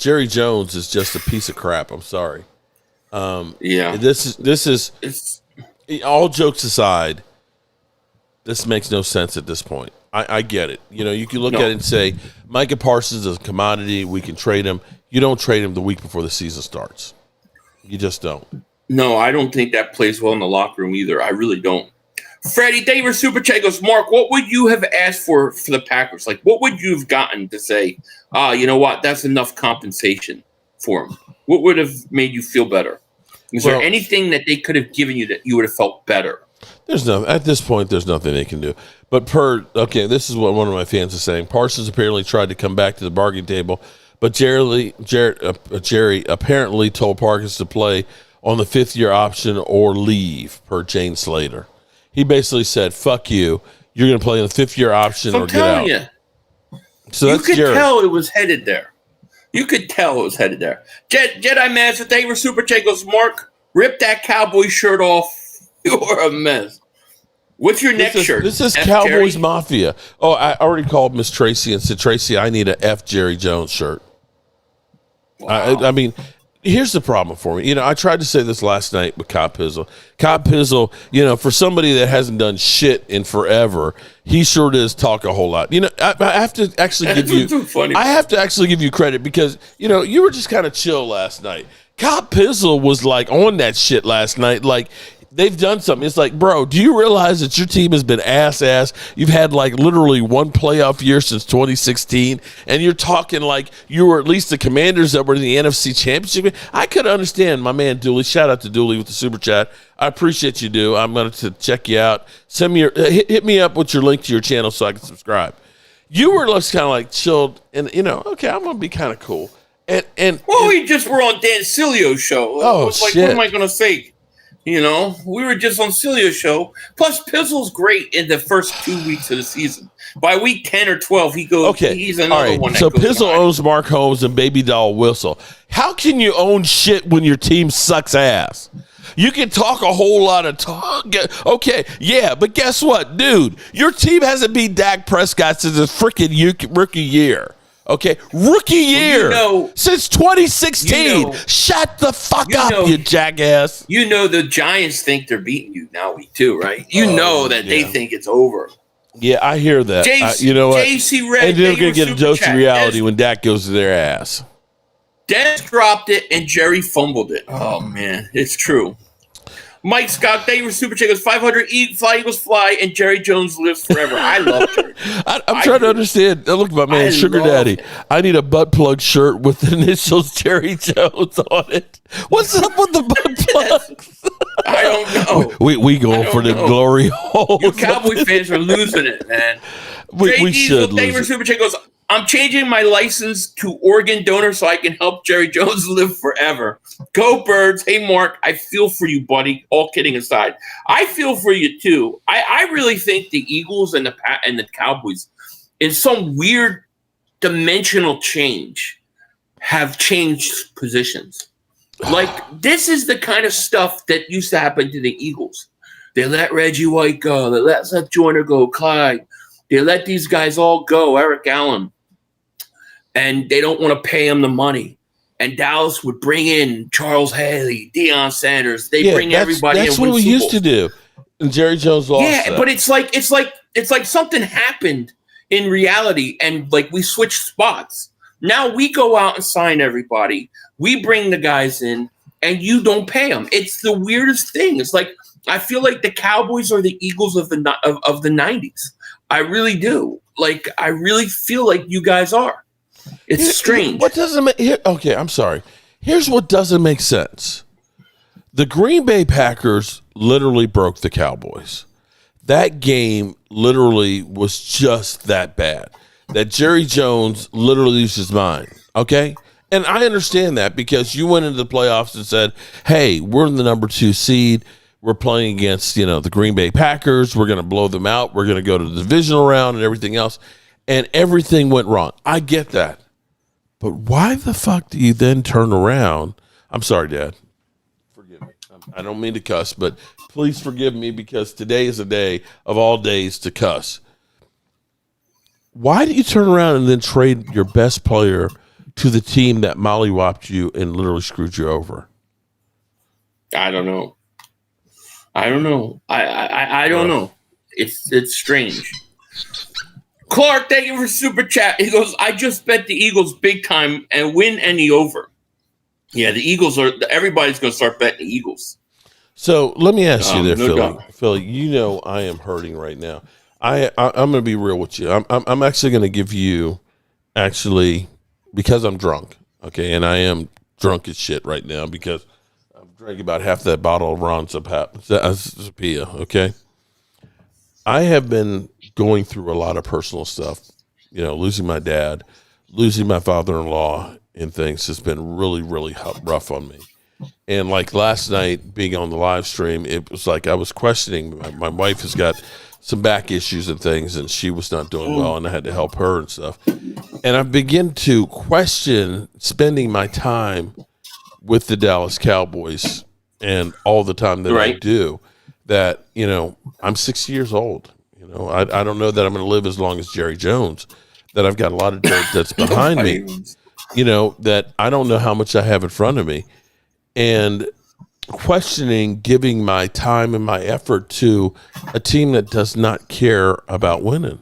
Jerry Jones is just a piece of crap. I'm sorry. Yeah. This is all jokes aside, this makes no sense at this point. I get it. You can look at it and say, Micah Parsons is a commodity. We can trade him. You don't trade him the week before the season starts. You just don't. No, I don't think that plays well in the locker room either. I really don't. Freddie Davis Super Chat goes, Mark, what would you have asked for the Packers? Like, what would you have gotten to say, you know what, that's enough compensation for him? What would have made you feel better? Is there anything that they could have given you that you would have felt better? At this point, there's nothing they can do. But this is what one of my fans is saying. Parsons apparently tried to come back to the bargaining table, but Jerry apparently told Parsons to play on the 5th-year option or leave, per Jane Slater. He basically said, fuck you. You're going to play on the 5th-year option or get out. So you could tell it was headed there. Jedi Master, thank you for Super Chat goes, Mark, rip that Cowboy shirt off. You're a mess. What's your next shirt? This is Cowboys Jerry? Mafia. Oh, I already called Miss Tracy and said, Tracy, I need a F Jerry Jones shirt. Wow. I mean, here's the problem for me. I tried to say this last night with Cobb Pizzle. Cobb Pizzle, for somebody that hasn't done shit in forever, he sure does talk a whole lot. I have to actually give you. I have to actually give you credit because you were just kind of chill last night. Cobb Pizzle was like on that shit last night, like. They've done something. It's like, bro, do you realize that your team has been ass? You've had like literally one playoff year since 2016, and you're talking like you were at least the Commanders that were in the NFC Championship. I could understand my man Dooley. Shout out to Dooley with the super chat. I appreciate you, do. I'm going to check you out. Send me hit me up with your link to your channel so I can subscribe. You were just kind of like chilled, and okay, I'm going to be kind of cool. We just were on Dan Silio's show. What am I going to say? We were just on Cilio's show. Plus, Pizzle's great in the first 2 weeks of the season. By week 10 or 12, he goes, he's another one. So Pizzle owns Mark Holmes and Baby Doll Whistle. How can you own shit when your team sucks ass? You can talk a whole lot of talk. Okay, yeah, but guess what, dude? Your team hasn't beat Dak Prescott since his freaking rookie year. Okay, rookie year since 2016. Shut the fuck up, you jackass. The Giants think they're beating you now, too, right? They think it's over. Yeah, I hear that. You know what? JC Red, and they're going to get a dose of reality when Dak goes to their ass. Dennis dropped it and Jerry fumbled it. Oh, man, it's true. Mike Scott, thank you for Super Chat goes 500 Fly Eagles Fly and Jerry Jones lives forever. I love Jerry. I'm trying to understand. Look at my man, Sugar Daddy. I need a butt plug shirt with the initials Jerry Jones on it. What's up with the butt plugs? I don't know. We going for the glory hole. You Cowboy fans are losing it, man. We should lose it. Super Chat goes, I'm changing my license to organ donor so I can help Jerry Jones live forever. Go Birds. Hey, Mark, I feel for you, buddy. All kidding aside. I feel for you, too. I really think the Eagles and the Cowboys, in some weird dimensional change, have changed positions. Like, this is the kind of stuff that used to happen to the Eagles. They let Reggie White go. They let Seth Joyner go. Clyde. They let these guys all go. Eric Allen. And they don't want to pay him the money. And Dallas would bring in Charles Haley, Deion Sanders. They bring everybody in. That's what we used to do. And Jerry Jones lost. Yeah, but it's like something happened in reality, and like we switched spots. Now we go out and sign everybody. We bring the guys in, and you don't pay them. It's the weirdest thing. It's like I feel like the Cowboys are the Eagles of the 90s. I really do. Like I really feel like you guys are. It's strange. What doesn't make okay, I'm sorry. Here's what doesn't make sense. The Green Bay Packers literally broke the Cowboys. That game literally was just that bad. That Jerry Jones literally loses his mind. Okay? And I understand that because you went into the playoffs and said, hey, we're in the number 2 seed. We're playing against, the Green Bay Packers. We're going to blow them out. We're going to go to the divisional round and everything else. And everything went wrong. I get that. But why the fuck do you then turn around? I'm sorry, Dad. Forgive me. I don't mean to cuss, but please forgive me because today is a day of all days to cuss. Why do you turn around and then trade your best player to the team that mollywopped you and literally screwed you over? I don't know. I don't know. It's strange. Clark, thank you for super chat. He goes, I just bet the Eagles big time and win any over. Yeah, the Eagles everybody's going to start betting the Eagles. So let me ask you there, no Philly. doubt. Philly, you know I am hurting right now. I'm going to be real with you. I'm actually going to give you, because I'm drunk, okay, and I am drunk as shit right now because I've drank about half that bottle of Ron Zapia, okay? I have been going through a lot of personal stuff, losing my dad, losing my father-in-law and things has been really, really rough on me. And like last night being on the live stream, it was like I was questioning. My wife has got some back issues and things, and she was not doing well, and I had to help her and stuff. And I begin to question spending my time with the Dallas Cowboys and all the time that I do, that, I'm 60 years old. I don't know that I'm going to live as long as Jerry Jones, that I've got a lot of dirt that's behind me, that I don't know how much I have in front of me. And questioning giving my time and my effort to a team that does not care about winning.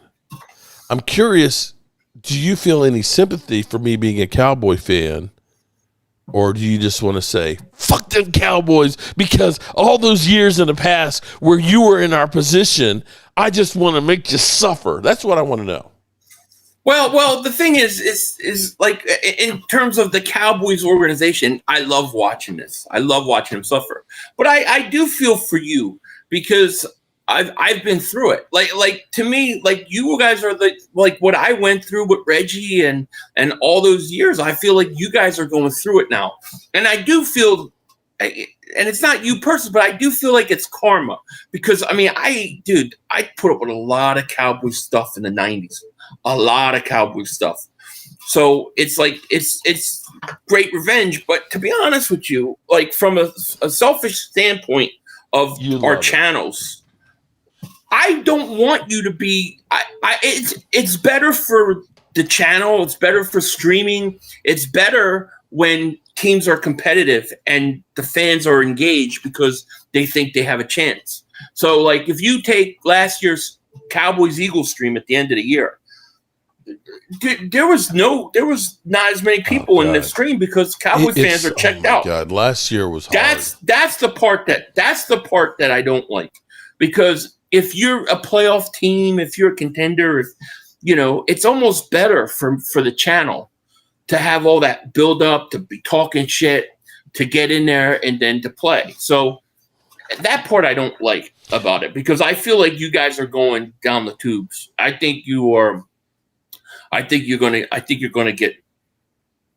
I'm curious, do you feel any sympathy for me being a Cowboy fan? Or do you just want to say, fuck them Cowboys, because all those years in the past where you were in our position, I just want to make you suffer? That's what I want to know. Well, the thing is like in terms of the Cowboys organization, I love watching this. I love watching them suffer. But I do feel for you because I've been through it. Like to me, like you guys are like what I went through with Reggie and all those years. I feel like you guys are going through it now, and I do feel. And it's not you personally, but I do feel like it's karma because I put up with a lot of Cowboy stuff in the 90s, a lot of Cowboy stuff. So it's like, it's great revenge. But to be honest with you, like from a selfish standpoint of our channels, I don't want you to be, it's better for the channel. It's better for streaming. It's better when teams are competitive and the fans are engaged because they think they have a chance. So like if you take last year's Cowboys-Eagles stream at the end of the year, there was not as many people in the stream because Cowboys fans are checked out. God, last year was hard. That's the part that I don't like, because if you're a playoff team, if you're a contender, it's almost better for the channel to have all that build up, to be talking shit, to get in there and then to play. So that part I don't like about it, because I feel like you guys are going down the tubes. I think you're going to get.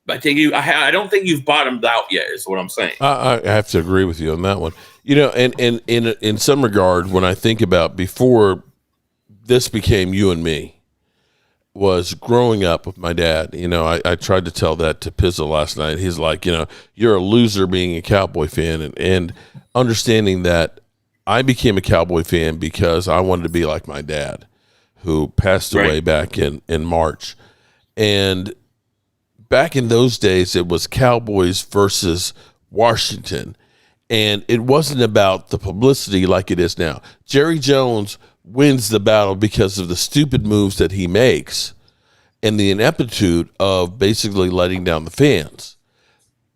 I don't think you've bottomed out yet, is what I'm saying. I have to agree with you on that one. And in some regard, when I think about before this became you and me, was growing up with my dad. I tried to tell that to Pizza last night. He's like, you're a loser being a Cowboy fan, and understanding that I became a Cowboy fan because I wanted to be like my dad, who passed away back in March. And back in those days, it was Cowboys versus Washington. And it wasn't about the publicity like it is now. Jerry Jones wins the battle because of the stupid moves that he makes and the ineptitude of basically letting down the fans.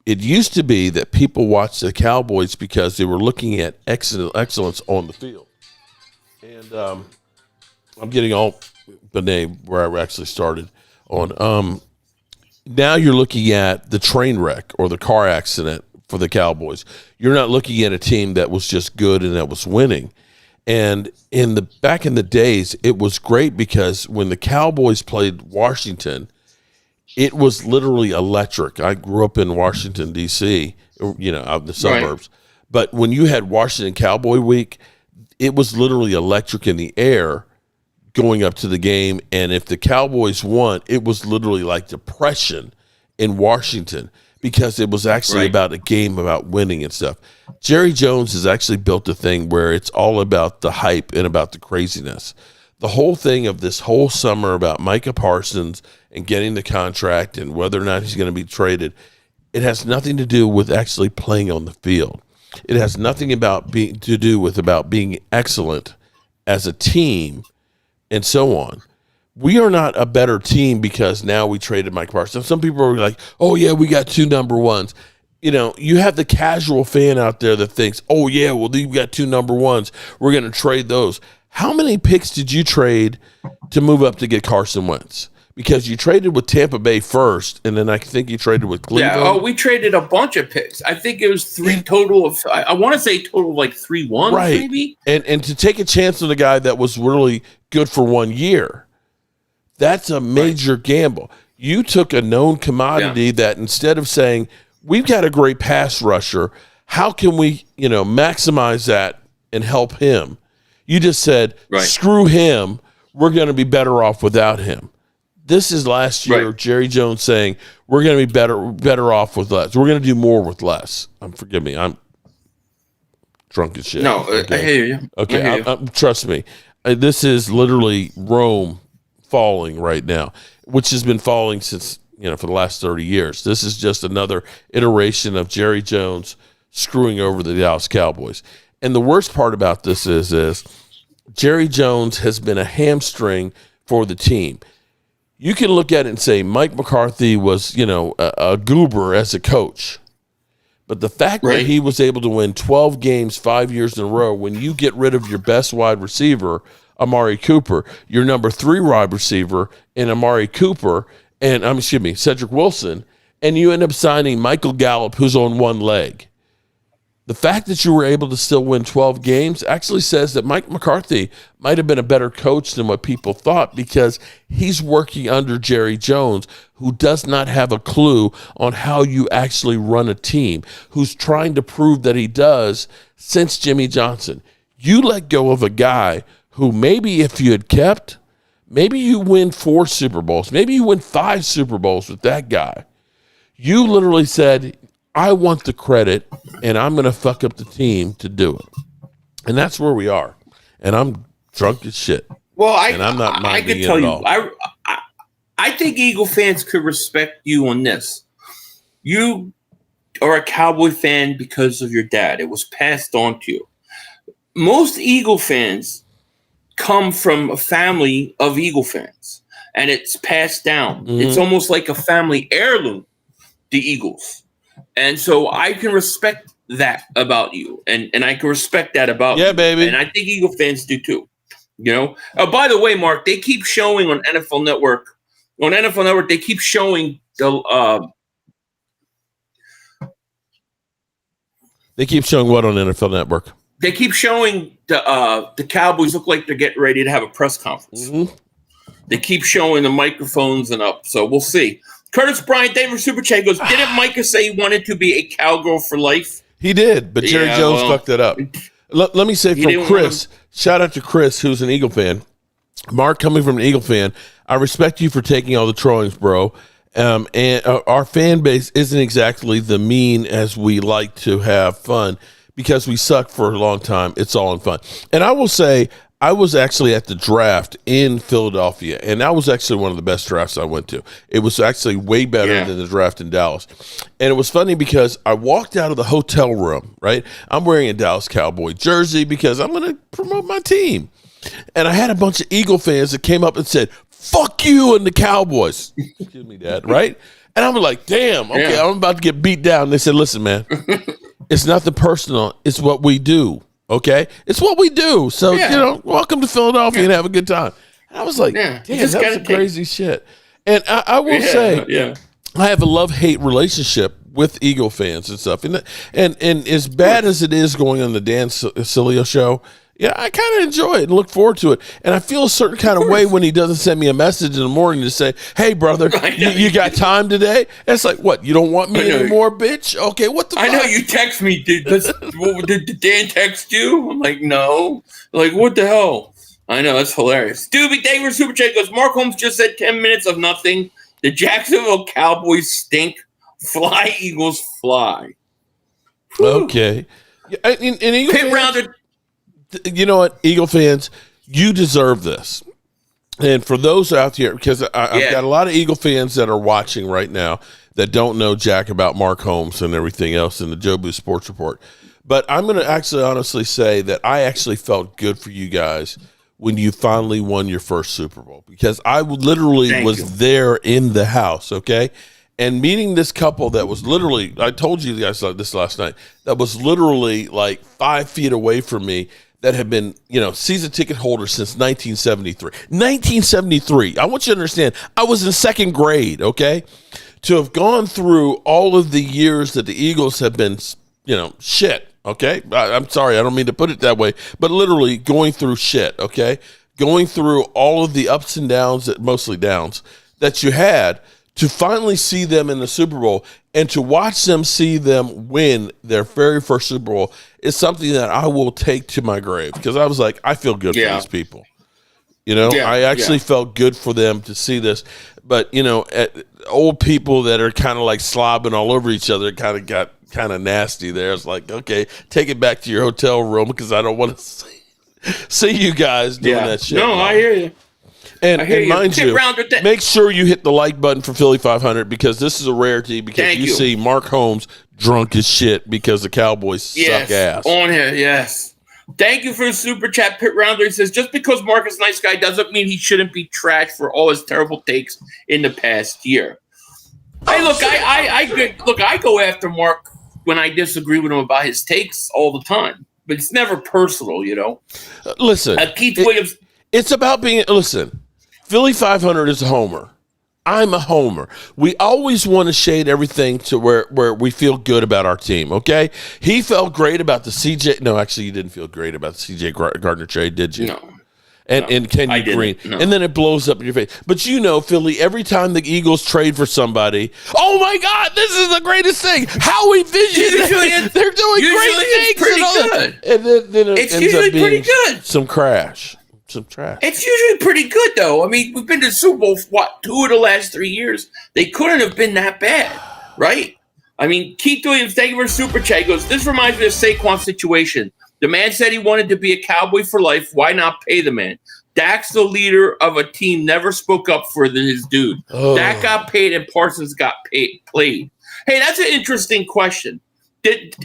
It used to be that people watched the Cowboys because they were looking at excellence on the field. And I'm getting all the name where I actually started on. Now you're looking at the train wreck or the car accident for the Cowboys. You're not looking at a team that was just good and that was winning. And back in the days, it was great because when the Cowboys played Washington, it was literally electric. I grew up in Washington, D.C., out in the suburbs. Right. But when you had Washington Cowboy Week, it was literally electric in the air going up to the game. And if the Cowboys won, it was literally like depression in Washington, because it was actually about a game about winning and stuff. Jerry Jones has actually built a thing where it's all about the hype and about the craziness. the whole thing of this whole summer about Micah Parsons and getting the contract and whether or not he's going to be traded, it has nothing to do with actually playing on the field. It has nothing about being excellent as a team and so on. We are not a better team because now we traded Mike Parsons. Some people are like, oh, yeah, we got 2 number ones. You know, you have the casual fan out there that thinks, oh, yeah, well, you've got 2 number ones. We're going to trade those. How many picks did you trade to move up to get Carson Wentz? Because you traded with Tampa Bay first, and then I think you traded with Cleveland. Yeah, we traded a bunch of picks. I think it was 3 total of, I want to say total of like 3 ones, right. Maybe. And to take a chance on a guy that was really good for 1 year, that's a major gamble. You took a known commodity that instead of saying, we've got a great pass rusher, how can we, maximize that and help him? You just said, screw him, we're going to be better off without him. This is last year, Jerry Jones saying, we're going to be better off with less. We're going to do more with less. Forgive me, I'm drunk as shit. No, okay. I hear you. Okay, trust me. This is literally Rome falling right now, which has been falling since, for the last 30 years. This is just another iteration of Jerry Jones screwing over the Dallas Cowboys. And the worst part about this is Jerry Jones has been a hamstring for the team. You can look at it and say Mike McCarthy was, a goober as a coach. But the fact that he was able to win 12 games 5 years in a row when you get rid of your best wide receiver, Amari Cooper, your number 3 wide receiver in Amari Cooper, and Cedric Wilson, and you end up signing Michael Gallup, who's on one leg. The fact that you were able to still win 12 games actually says that Mike McCarthy might have been a better coach than what people thought because he's working under Jerry Jones, who does not have a clue on how you actually run a team, who's trying to prove that he does since Jimmy Johnson. You let go of a guy who maybe if you had kept, maybe you win 4 Super Bowls, maybe you win 5 Super Bowls with that guy. You literally said, I want the credit, and I'm going to fuck up the team to do it. And that's where we are. And I'm drunk as shit. Well, I'm not minding I could it tell at you, all. I think Eagle fans could respect you on this. You are a Cowboy fan because of your dad. It was passed on to you. Most Eagle fans come from a family of Eagle fans, and it's passed down. Mm-hmm. It's almost like a family heirloom, the Eagles. And so I can respect that about you, and I can respect that about you. Baby. And I think Eagle fans do too. By the way, Mark, they keep showing on NFL Network. On NFL Network, they keep showing the. They keep showing what on NFL Network? They keep showing the Cowboys look like they're getting ready to have a press conference. Mm-hmm. They keep showing the microphones and up, so we'll see. Curtis Bryant, David Super Chat goes, didn't Micah say he wanted to be a cowgirl for life? He did, but Jerry Jones fucked it up. Let me say from Chris, shout out to Chris, who's an Eagle fan. Mark, coming from an Eagle fan, I respect you for taking all the trollings, bro. And our fan base isn't exactly the mean as we like to have fun because we suck for a long time. It's all in fun. And I will say, I was actually at the draft in Philadelphia, and that was actually one of the best drafts I went to. It was actually way better than the draft in Dallas. And it was funny because I walked out of the hotel room, right? I'm wearing a Dallas Cowboy jersey because I'm going to promote my team. And I had a bunch of Eagle fans that came up and said, fuck you and the Cowboys. Excuse me, Dad, right? And I was like, damn, okay, I'm about to get beat down. They said, listen, man, it's nothing personal. It's what we do. Okay, it's what we do. So welcome to Philadelphia and have a good time. And I was like, damn, that's some crazy shit. And I will say, I have a love-hate relationship with Eagle fans and stuff. And as bad as it is going on the Dan Cilio show, I kind of enjoy it and look forward to it. And I feel a certain kind of way when he doesn't send me a message in the morning to say, hey, brother, you got time today? And it's like, what, you don't want me anymore, bitch? Okay, what the fuck? I know you text me. Did Dan text you? I'm like, no. Like, what the hell? I know, that's hilarious. Doobie David Super Chat goes, Mark Holmes just said 10 minutes of nothing. The Jacksonville Cowboys stink. Fly, Eagles, fly. Whew. Okay. And Eagle Pit fans, rounder. you know what, Eagle fans, You deserve this. And for those out here, because I've got a lot of Eagle fans that are watching right now that don't know jack about Mark Holmes and everything else in the Jobu Sports Report. But I'm going to actually honestly say that I actually felt good for you guys when you finally won your first Super Bowl, because I literally was there in the house, okay? And meeting this couple that was literally, I told you guys this last night, that was literally like 5 feet away from me, that have been, season ticket holders since 1973. 1973. I want you to understand, I was in second grade, okay? To have gone through all of the years that the Eagles have been, shit, okay? I'm sorry, I don't mean to put it that way, but literally going through shit, okay? Going through all of the ups and downs, mostly downs, that you had, to finally see them in the Super Bowl and to watch them see them win their very first Super Bowl is something that I will take to my grave, because I was like, I feel good for these people. I actually felt good for them to see this. But, old people that are kind of like slobbing all over each other kind of got kind of nasty there. It's like, okay, take it back to your hotel room, because I don't want to see you guys doing that shit. No, I hear you. And mind you, make sure you hit the like button for Philly 500, because this is a rarity, because you see Mark Holmes drunk as shit because the Cowboys suck ass. On here, yes. Thank you for the super chat. Pit Rounder, he says, just because Mark is a nice guy doesn't mean he shouldn't be trashed for all his terrible takes in the past year. Hey, look, I go after Mark when I disagree with him about his takes all the time, but it's never personal, Listen, Keith Williams. It's about being, Philly 500 is a homer. I'm a homer. We always want to shade everything to where we feel good about our team, okay? He felt great about the CJ. No, actually, you didn't feel great about the CJ Gardner trade, did you? No. And Kenny Green. No. And then it blows up in your face. But Philly, every time the Eagles trade for somebody, oh my God, this is the greatest thing. How we vision. They're doing great things. Pretty good. And then it ends up being pretty good. Some trash. It's usually pretty good, though. I mean, we've been to the Super Bowl, 2 of the last 3 years. They couldn't have been that bad, right? I mean, Keith Williams, thank you for super chat. He goes, this reminds me of Saquon's situation. The man said he wanted to be a Cowboy for life. Why not pay the man? Dak's the leader of a team, never spoke up for his dude. Dak got paid and Parsons got played. Hey, that's an interesting question. Did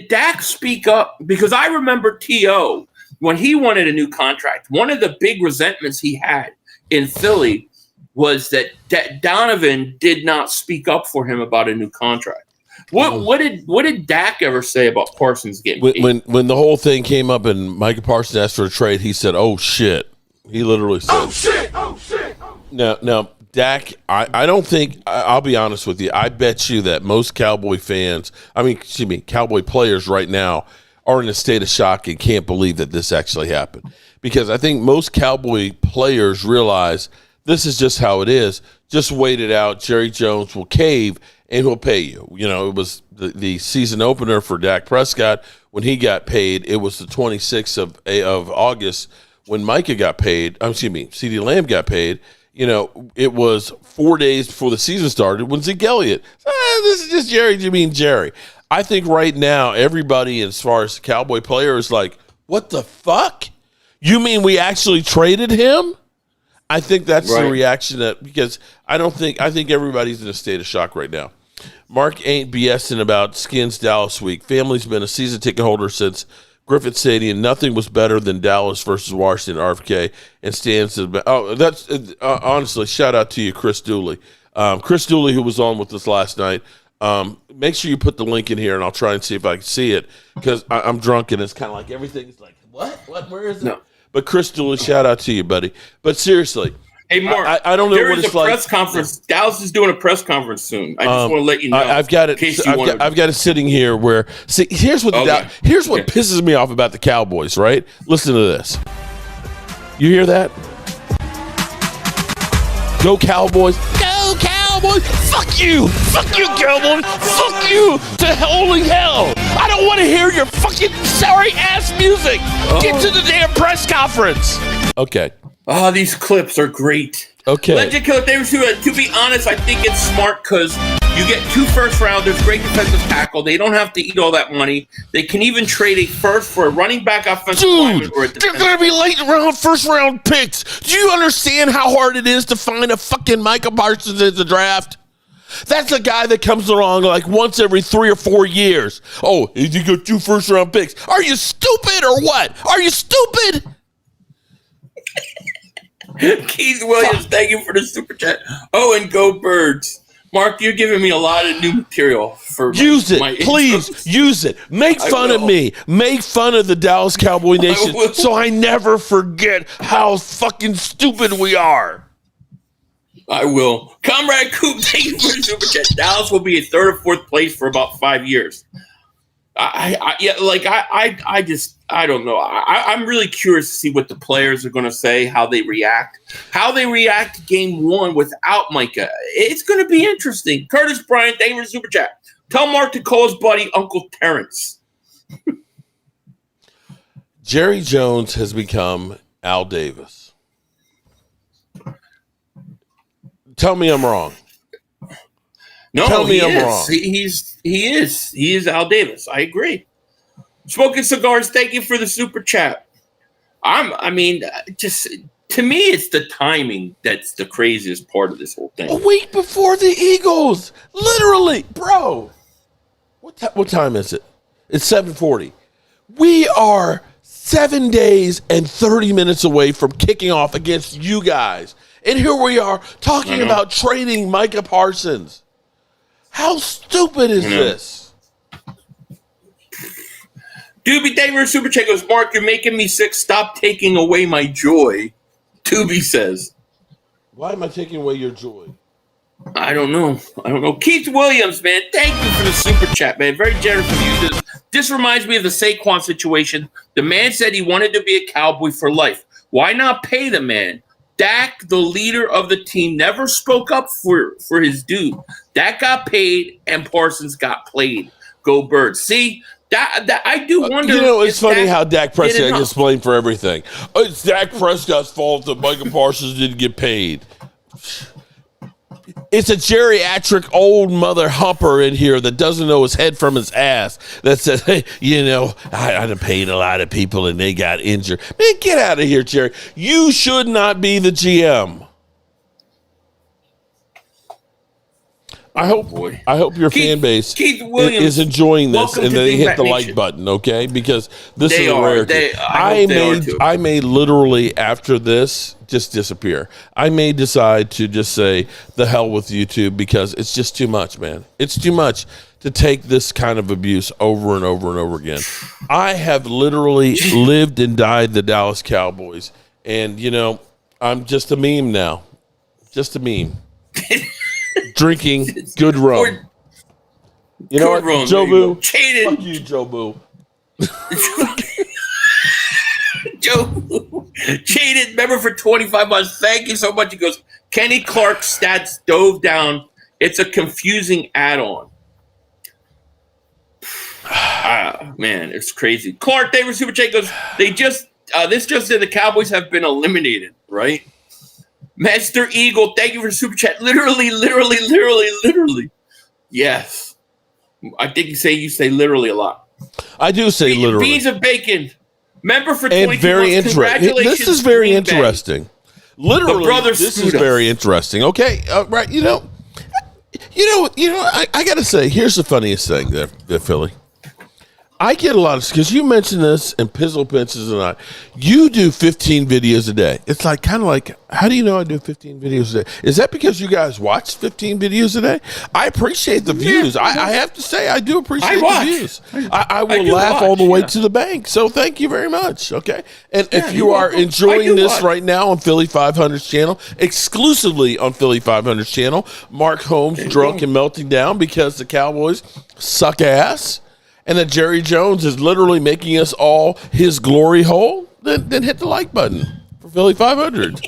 Dak speak up? Because I remember T.O., when he wanted a new contract, one of the big resentments he had in Philly was that Donovan did not speak up for him about a new contract. What did Dak ever say about Parsons getting paid? When the whole thing came up and Micah Parsons asked for a trade, he said, "Oh shit." He literally said, "Oh shit, oh shit." Now Dak, I don't think, I'll be honest with you, I bet you that most Cowboy players right now are in a state of shock and can't believe that this actually happened. Because I think most Cowboy players realize this is just how it is. Just wait it out. Jerry Jones will cave and he'll pay you. It was the season opener for Dak Prescott when he got paid. It was the 26th of August when Micah got paid. CeeDee Lamb got paid. It was 4 days before the season started when Zeke Elliott. This is just Jerry. You mean Jerry? I think right now, everybody, as far as Cowboy players, is like, what the fuck? You mean we actually traded him? I think that's the reaction because I think everybody's in a state of shock right now. Mark ain't BSing about Skins Dallas week. Family's been a season ticket holder since Griffith Stadium. Nothing was better than Dallas versus Washington RFK and stands. That's honestly, shout out to you, Chris Dooley. Chris Dooley, who was on with us last night. Make sure you put the link in here, and I'll try and see if I can see it, because I'm drunk and it's kind of like everything's like, what? Where is it? No. But Chris Dooley, shout out to you, buddy. But seriously, hey Mark, I don't know what it's like. There is a press conference. Dallas is doing a press conference soon. I just want to let you know. I've got it. I've got it sitting here. Where here's what pisses me off about the Cowboys. Right? Listen to this. You hear that? Go Cowboys! Go Cowboys! Fuck you! Fuck you, Cowboys! Fuck you to holy hell! I don't want to hear your fucking sorry ass music. Get to the damn press conference. Okay. Oh, these clips are great. Okay. Legend Killer, to be honest, I think it's smart because You get 2 first-rounders, great defensive tackle. They don't have to eat all that money. They can even trade a first for a running back, offensive lineman, or a they're going to be late-round, first-round picks. Do you understand how hard it is to find a fucking Micah Parsons in the draft? That's a guy that comes along like once every 3 or 4 years. Oh, you got 2 first-round picks. Are you stupid or what? Are you stupid? Keith Williams, thank you for the super chat. Oh, and go Birds. Mark, you're giving me a lot of new material for use it, my please. intros. Use it. Make fun of me. Make fun of the Dallas Cowboy Nation, so I never forget how fucking stupid we are. I will. Comrade Coop, thank you for the super chat. Dallas will be in 3rd or 4th place for about 5 years. I don't know. I'm really curious to see what the players are going to say, how they react to game 1 without Micah. It's going to be interesting. Curtis Bryant, thank you for the super chat. Tell Mark to call his buddy Uncle Terrence. Jerry Jones has become Al Davis. Tell me I'm wrong. No, Tell me I'm wrong. He is Al Davis. I agree. Smoking Cigars, thank you for the super chat. Just to me, it's the timing that's the craziest part of this whole thing. A week before the Eagles, literally, bro. What time is it? It's 7:40. We are 7 days and 30 minutes away from kicking off against you guys, and here we are talking about trading Micah Parsons. How stupid is this? Doobie Daver Super Chat goes, Mark, you're making me sick. Stop taking away my joy. Doobie says. Why am I taking away your joy? I don't know. Keith Williams, man, thank you for the super chat, man. Very generous of you. This reminds me of the Saquon situation. The man said he wanted to be a Cowboy for life. Why not pay the man? Dak, the leader of the team, never spoke up for his dude. Dak got paid, and Parsons got played. Go Birds. See, that I do wonder. It's funny how Dak Prescott gets blamed for everything. It's Dak Prescott's fault that Micah Parsons didn't get paid. It's a geriatric old mother humper in here that doesn't know his head from his ass that says, hey, I've paid a lot of people and they got injured. Man, get out of here, Jerry. You should not be the GM. I hope your fan base is enjoying this and they hit the like button, okay? Because this is a rarity. I may literally, after this, just disappear. I may decide to just say, the hell with YouTube, because it's just too much, man. It's too much to take this kind of abuse over and over and over again. I have literally lived and died the Dallas Cowboys. And, I'm just a meme now. Just a meme. Drinking good rum. You know what, Jobu? Fuck you, Jobu. Joe cheated member for 25 months. Thank you so much. He goes, Kenny Clark's stats dove down. It's a confusing add-on. Man, it's crazy. Clark, David Super Chat goes, this just said the Cowboys have been eliminated, right? Master Eagle, thank you for Super Chat. Literally. Yes. I think you say literally a lot. I do say literally. Beans of Bacon. Member for 22 and very months. Congratulations. This is very interesting. Literally, this is very interesting. Okay, right. I got to say, here's the funniest thing there, Philly. I get a lot of, because you mentioned this and Pizzle Pinches and you do 15 videos a day. It's like, kind of like, how do you know I do 15 videos a day? Is that because you guys watch 15 videos a day? I appreciate the views. I have to say, I do appreciate the views. I will laugh all the way to the bank. So thank you very much. Okay. And if you are enjoying this right now on Philly 500's channel, exclusively on Philly 500's channel, Mark Holmes drunk and melting down because the Cowboys suck ass, and that Jerry Jones is literally making us all his glory hole, then hit the like button for Philly 500.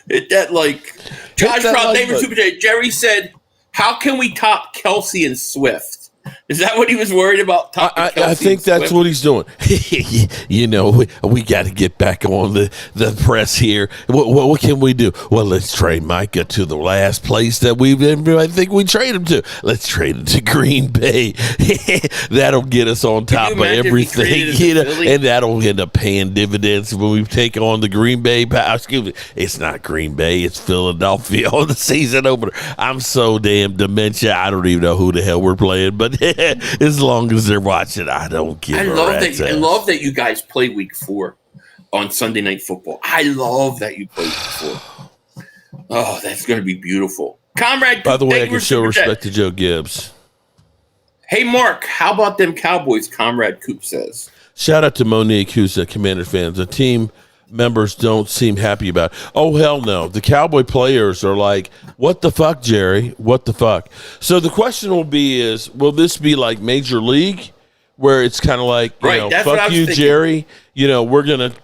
Hit that like. Josh Proud, David Super J. Jerry said, how can we top Kelsey and Swift? Is that what he was worried about? I think that's what he's doing. You know, we got to get back on the press here. What can we do? Well, let's trade Micah to the last place that I think we trade him to. Let's trade him to Green Bay. That'll get us on top of everything, and that'll end up paying dividends when we take on the Green Bay. Excuse me, it's not Green Bay, it's Philadelphia on the season opener. I'm so damn dementia. I don't even know who the hell we're playing, but as long as they're watching, I don't give a rat's ass. I love that you guys play week 4 on Sunday Night Football. I love that you play week 4. Oh, that's going to be beautiful. Comrade, by the way, I can show respect to Joe Gibbs. Hey, Mark, how about them Cowboys? Comrade Coop says. Shout out to Monique, who's a Commander fan. The team members don't seem happy about it. Oh, hell no. The Cowboy players are like, what the fuck, Jerry? What the fuck? So the question will this be like Major League, where it's kind of like, fuck you, Jerry. We're going to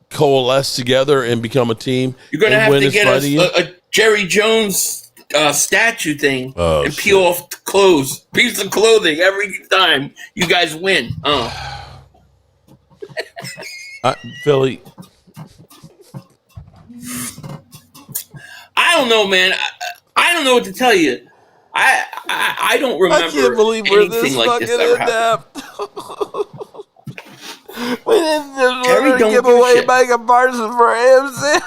coalesce together and become a team. You're going to have to get us a Jerry Jones statue thing and peel off the piece of clothing every time you guys win. Philly. I don't know, man. I don't know what to tell you. I don't remember. I can't believe we're this like fucking in-depth. We didn't just give away Micah Parsons for AMC.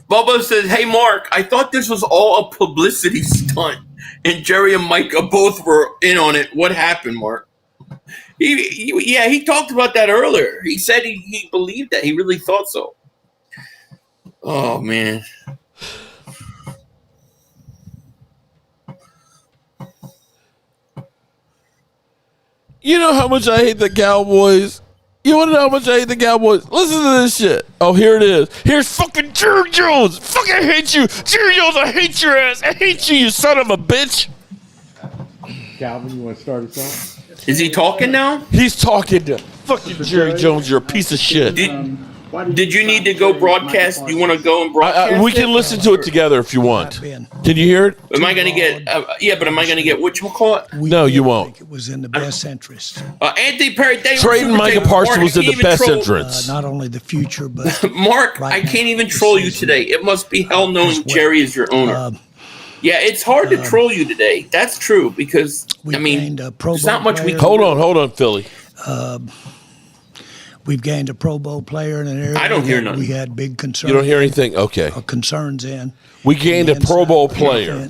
Bubba says, "Hey, Mark, I thought this was all a publicity stunt, and Jerry and Micah both were in on it. What happened, Mark?" He talked about that earlier. He said he believed that. He really thought so. Oh, man. You know how much I hate the Cowboys? You want to know how much I hate the Cowboys? Listen to this shit. Oh, here it is. Here's fucking Jerry Jones. Fucking hate you. Jerry Jones, I hate your ass. I hate you son of a bitch. Calvin, you want to start us off? Is he talking now? He's talking to fucking Jerry Jones. You're a piece of shit. Did you need to go broadcast? Do you want to go and broadcast? We can listen to it together if you want. Can you hear it? Am I going to get? But am I going to get whatchamacallit? No, you won't. It was in the best interest. Anthony Perry, thank you. Trading Micah Parsons was in the best interest. Not only the future, but Mark, I can't even troll you today. It must be hell knowing Jerry is your owner. Yeah, it's hard to troll you today. That's true because there's not much we. Hold on, Philly. We've gained a Pro Bowl player in an area. I don't hear nothing. We had big concerns. You don't hear anything? Okay. Concerns in. We gained a Pro Bowl player.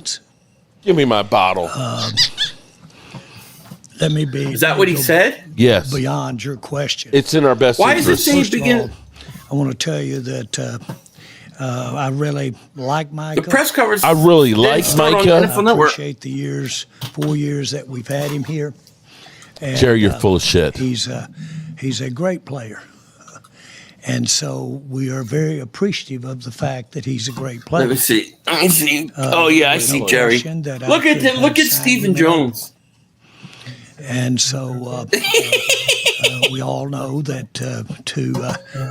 Give me my bottle. Let me be. Is that what he said? Yes. Beyond your question. It's in our best Why interest. Why is it saying begin? I want to tell you that I really like Micah. The press covers. I really like Micah. I appreciate the 4 years that we've had him here. And, Jerry, you're full of shit. He's a great player. And so we are very appreciative of the fact that he's a great player. Let me see. I see Jerry. Look at Stephen Jones. And so we all know that to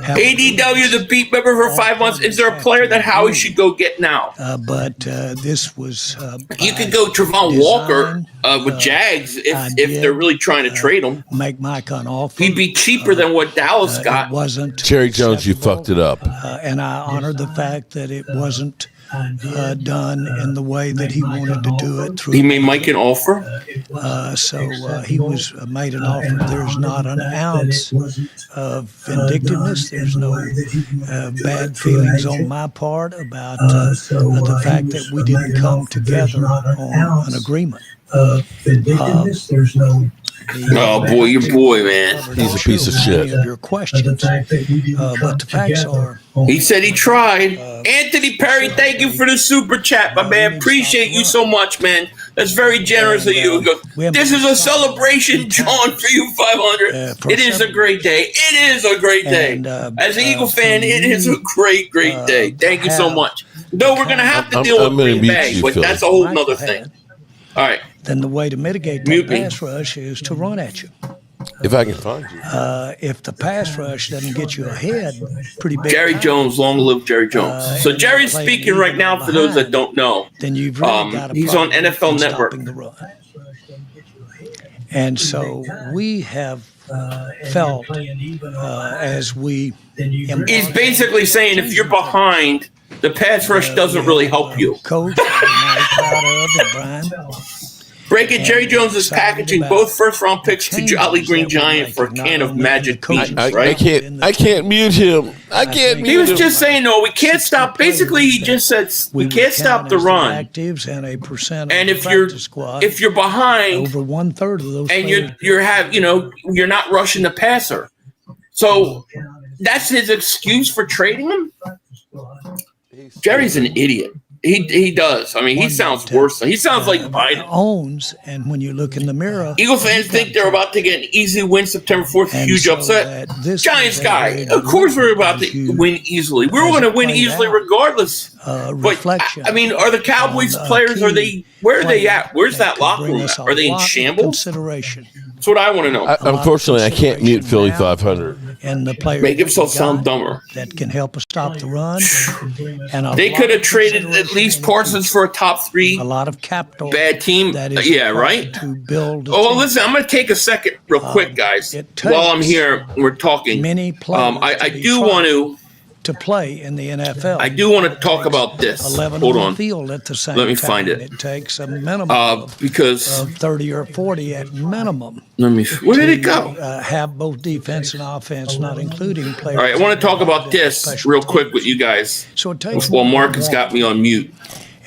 have ADW, the beat member for 5 months, is there a player that Howie should go get now? But this was you could go Travon Walker with Jags if they're really trying to trade him. Make Mike an offer. He'd be cheaper than what Dallas got. It wasn't Jerry Jones, you fucked it up. And I honor the fact that it wasn't done in the way that he wanted to do it. He made Mike an offer? So he was made an offer. There's not an ounce of vindictiveness. There's no bad feelings on my part about the fact that we didn't come together on an agreement. There's no. Oh boy, your boy, man. He's a piece of shit. Of your questions, but the facts are. He said he tried. Anthony Perry, thank you for the super chat, my man. Appreciate you so much, man. That's very generous of you. This is a celebration, John, for you, 500. It is a great day. It is a great day. As an Eagle fan, it is a great, great day. Thank you so much. Though we're going to have to deal with Green Bay, but that's a whole nother thing. All right. Then the way to mitigate that pass rush is to run at you. If I can find you. If the pass rush doesn't get you ahead, pretty big. Jerry time, Jones, long live Jerry Jones. So and Jerry's playing speaking right now. For those that don't know, then you've really got a he's on problem NFL in Network. stopping the run. And so we have felt as we. He's basically saying if you're behind, the pass rush doesn't really help you. Coach, I'm proud of it, Brian. Breaking Jerry Jones is packaging both first-round picks to Jolly Green Giant for a can of Magic Beans, I right? can't mute him. I can't mute him. He was just saying, no, we can't stop. Basically, he just said we can't stop the run. Actives and a percent And of if the you're practice squad, if you're behind, over 1/3 of those, and players, you're not rushing the passer, so that's his excuse for trading him. Jerry's an idiot. He does. I mean, he sounds worse. He sounds like Biden. owns, and when you look in the mirror, Eagle fans think they're about to get an easy win September 4th. and Huge so upset. that this Giants is a guy. very Of course, we're about to huge, win easily. We were going to win played easily out, regardless. But reflection. I mean, are the Cowboys on, players? Are key they? Where are they player at? Where's that could locker bring room us at? a Are they in lot of shambles? Consideration. That's what I want to know. Unfortunately, I can't mute Philly 500. And the players Make himself that we sound got dumber. that can help us stop the run. And They could have traded at least Parsons for a top three a lot of capital. bad team. That is Yeah, required right? To build. A Oh, well, team. listen, I'm going to take a second real quick, guys. it While I'm takes here, we're talking. many players I to be do want to play in the NFL. I do want to talk about this. 11 Hold on on. the field at the same Let me time. find it. It takes a minimum Because of 30 or 40 at minimum. where did it go? Have both defense and offense, not including players. All right, I want to talk about this real quick with you guys. So it takes Well, more Mark has than got one. me on mute.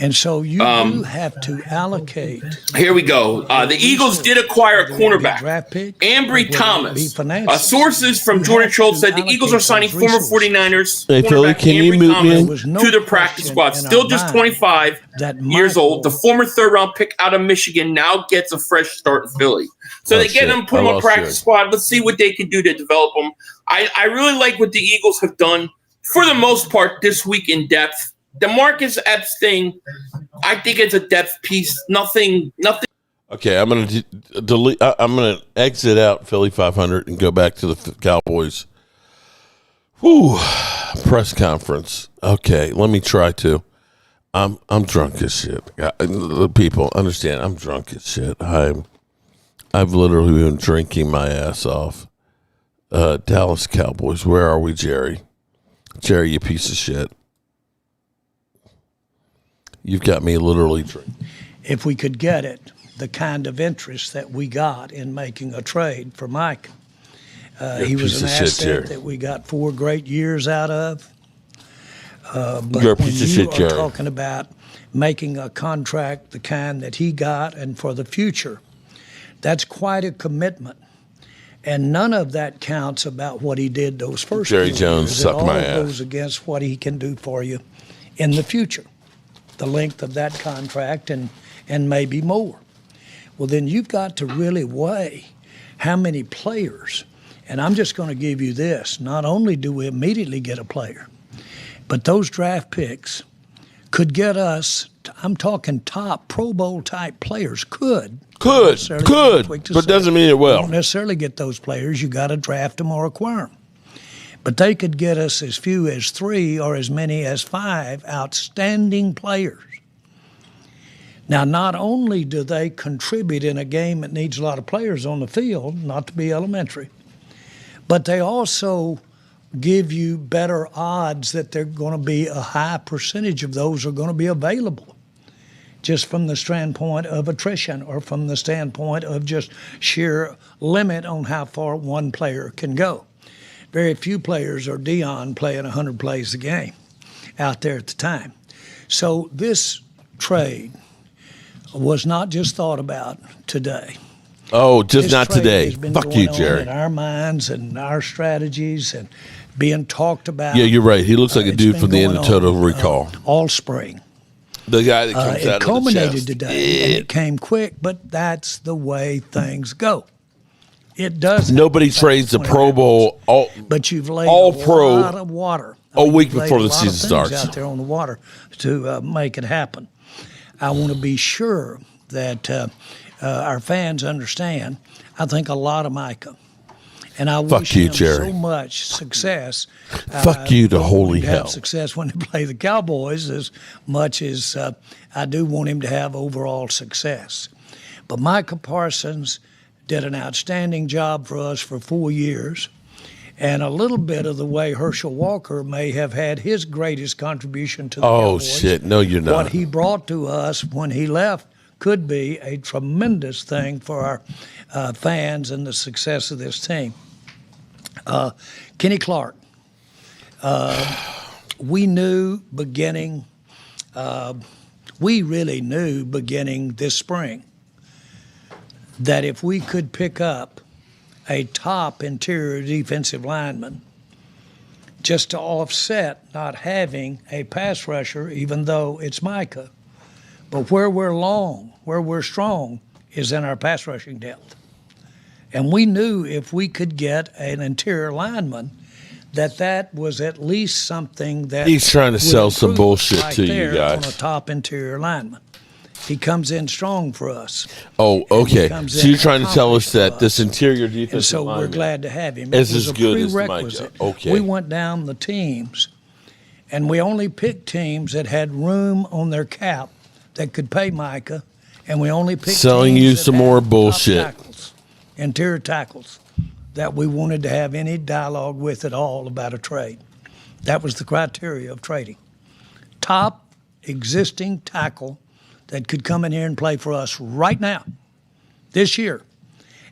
And so you do have to allocate. Here we go. The Eagles did acquire a cornerback, Draft pick, Ambry whether it be Thomas. financial. Sources from You Jordan have Schultz to said the Eagles are allocate signing those former resources. 49ers Hey, Philly, cornerback can you Ambry mute Thomas me? There was no to the practice question squad. in Still our just mind 25 that years Michael- old. The former third-round pick out of Michigan now gets a fresh start in Philly. So they get him, put him on practice squad. Let's see what they can do to develop him. I really like what the Eagles have done for the most part this week in depth. The Marcus Epps thing, I think it's a depth piece. Nothing. Okay, I'm going to delete. I'm going to exit out Philly 500 and go back to the Cowboys. Whew, press conference. Okay, let me try to. I'm drunk as shit. The people understand. I'm drunk as shit. I've literally been drinking my ass off. Dallas Cowboys. Where are we, Jerry? Jerry, you piece of shit. You've got me literally drinking. If we could get it, the kind of interest that we got in making a trade for Mike. He was an asset that we got 4 great years out of. But You're a when piece of you shit, are Jerry. talking about making a contract the kind that he got and for the future, that's quite a commitment. And none of that counts about what he did those first Jerry few Jones years. sucked my It all ass. goes against what he can do for you in the future, the length of that contract and maybe more. Well, then you've got to really weigh how many players. And I'm just going to give you this. Not only do we immediately get a player, but those draft picks could get us, I'm talking top Pro Bowl type players, could, but doesn't mean it you will. don't necessarily get those players. You got to draft them or acquire them. But they could get us as few as 3 or as many as 5 outstanding players. Now, not only do they contribute in a game that needs a lot of players on the field, not to be elementary, but they also give you better odds that they're going to be a high percentage of those are going to be available, just from the standpoint of attrition or from the standpoint of just sheer limit on how far one player can go. Very few players are Dion playing 100 plays a game out there at the time. So this trade was not just thought about today. Oh, just This not trade today. has been Fuck going you, on Jerry. in our minds and our strategies and being talked about. Yeah, you're right. He looks like a It's dude been from the end going of Total on, Recall. all spring. The guy that comes out It of the culminated chest. today, and it came quick, but that's the way things go. It does. Nobody trades the Pro Bowl. But you've laid all a pro lot of water. a week you've laid before a the lot of season things starts. out there on the water to make it happen. I want to be sure that our fans understand. I think a lot of Micah. And I Fuck wish you, him Jerry. so much success. Fuck you to don't holy want him to have hell. success when he play the Cowboys as much as I do want him to have overall success. But Micah Parsons did an outstanding job for us for 4 years. And a little bit of the way Herschel Walker may have had his greatest contribution to the Oh, Cowboys. shit. No, you're not. What he brought to us when he left could be a tremendous thing for our fans and the success of this team. Kenny Clark. We really knew beginning this spring that if we could pick up a top interior defensive lineman just to offset not having a pass rusher, even though it's Micah, but where we're strong is in our pass rushing depth. And we knew if we could get an interior lineman that was at least something that He's trying to would sell some improve bullshit right to you there guys. on a top interior lineman. He comes in strong for us. Oh, okay. comes So in you're trying to tell us accomplished that for this us. interior And defensive so we're lineman glad to have him. is It was as a good as prerequisite. Micah. Okay. We went down the teams, and we only picked teams that had room on their cap that could pay Micah, and we only picked Selling teams you that some had more top bullshit. tackles, interior tackles, that we wanted to have any dialogue with at all about a trade. That was the criteria of trading. Top existing tackle that could come in here and play for us right now, this year,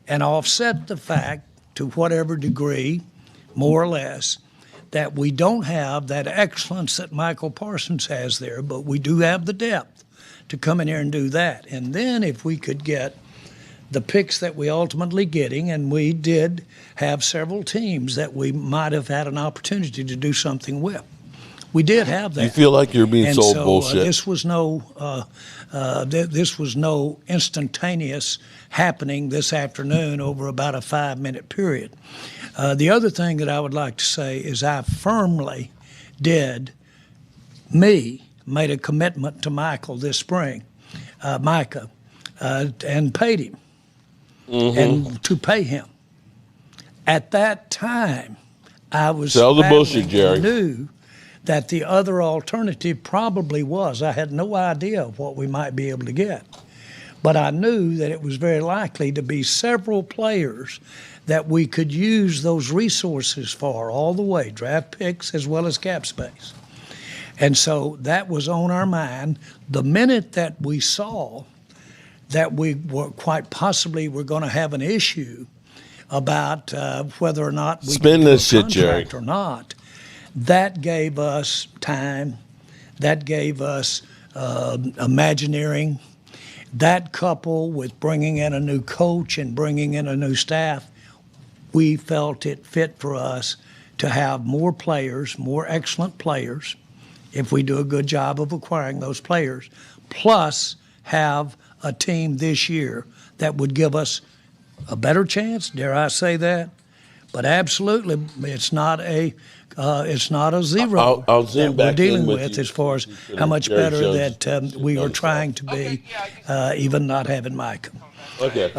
and offset the fact to whatever degree, more or less, that we don't have that excellence that Michael Parsons has there, but we do have the depth to come in here and do that. And then if we could get the picks that we ultimately getting, and we did have several teams that we might have had an opportunity to do something with. We did have that. You feel like you're being And sold so, bullshit. this was no instantaneous happening this afternoon over about a 5-minute period. The other thing that I would like to say is I firmly made a commitment to Michael this spring, Micah, and paid him, and to pay him. At that time, I was Sell the bullshit, battling and Jerry. knew that the other alternative probably was. I had no idea of what we might be able to get. But I knew that it was very likely to be several players that we could use those resources for all the way, draft picks as well as cap space. And so that was on our mind. The minute that we saw that we were quite possibly were going to have an issue about whether or not we Spin could do this a shit, Jerry. contract or not, that gave us time. That gave us imagineering. That coupled with bringing in a new coach and bringing in a new staff, we felt it fit for us to have more players, more excellent players, if we do a good job of acquiring those players, plus have a team this year that would give us a better chance, dare I say that? But absolutely, it's not a zero I'll zoom that we're back in dealing with with you. as far as how much Jerry better Jones that we are trying to be, even not having Micah. Okay.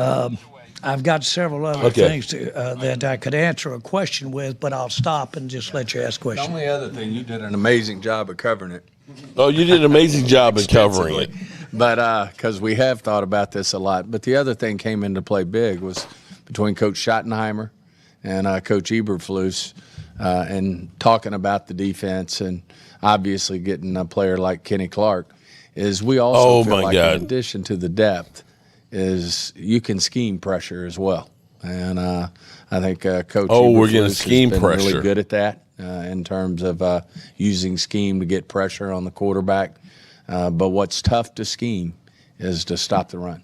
I've got several other Okay. things that I could answer a question with, but I'll stop and just let you ask The questions. only other thing, you did an amazing job of covering it. Oh, you did an amazing job in covering it. But because we have thought about this a lot. But the other thing came into play big was between Coach Schottenheimer and Coach Eberflus and talking about the defense and obviously getting a player like Kenny Clark is we also Oh, feel my like God. in addition to the depth is you can scheme pressure as well. And I think Coach Oh, we're Eberflus gonna has scheme been pressure. really good at that in terms of using scheme to get pressure on the quarterback. But what's tough to scheme is to stop the run.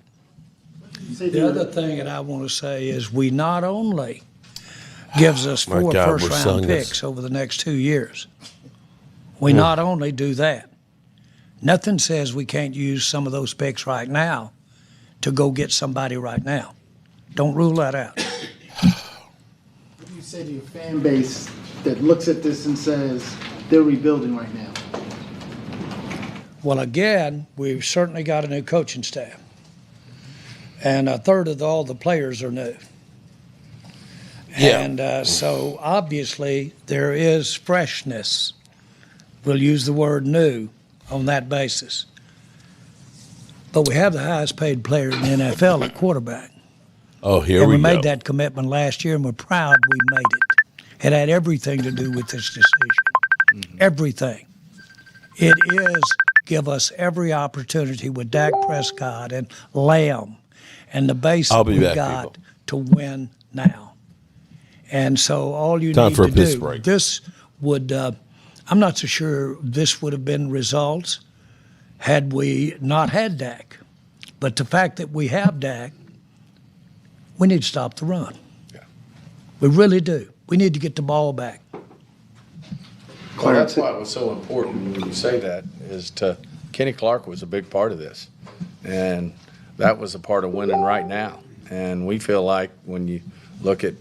The other thing that I want to say is we not only gives us My 4 God, we're first-round selling this. picks over the next 2 years. We not only do that. Nothing says we can't use some of those picks right now to go get somebody right now. Don't rule that out. What do you say to your fan base that looks at this and says they're rebuilding right now? Well, again, we've certainly got a new coaching staff. And a third of all the players are new. Yeah. And so obviously there is freshness. We'll use the word new on that basis. But we have the highest paid player in the NFL at quarterback. Oh, here And we we go. made that commitment last year, and we're proud we made it. It had everything to do with this decision. Everything. It is give us every opportunity with Dak Prescott and Lamb and the base I'll be we back, got people. to win now. And so all you Time need for a to piss do, break. this would, I'm not so sure this would have been results had we not had Dak. But the fact that we have Dak, we need to stop the run. Yeah. We really do. We need to get the ball back. Well, that's why it was so important when you say that is Kenny Clark was a big part of this. And that was a part of winning right now. And we feel like when you look at,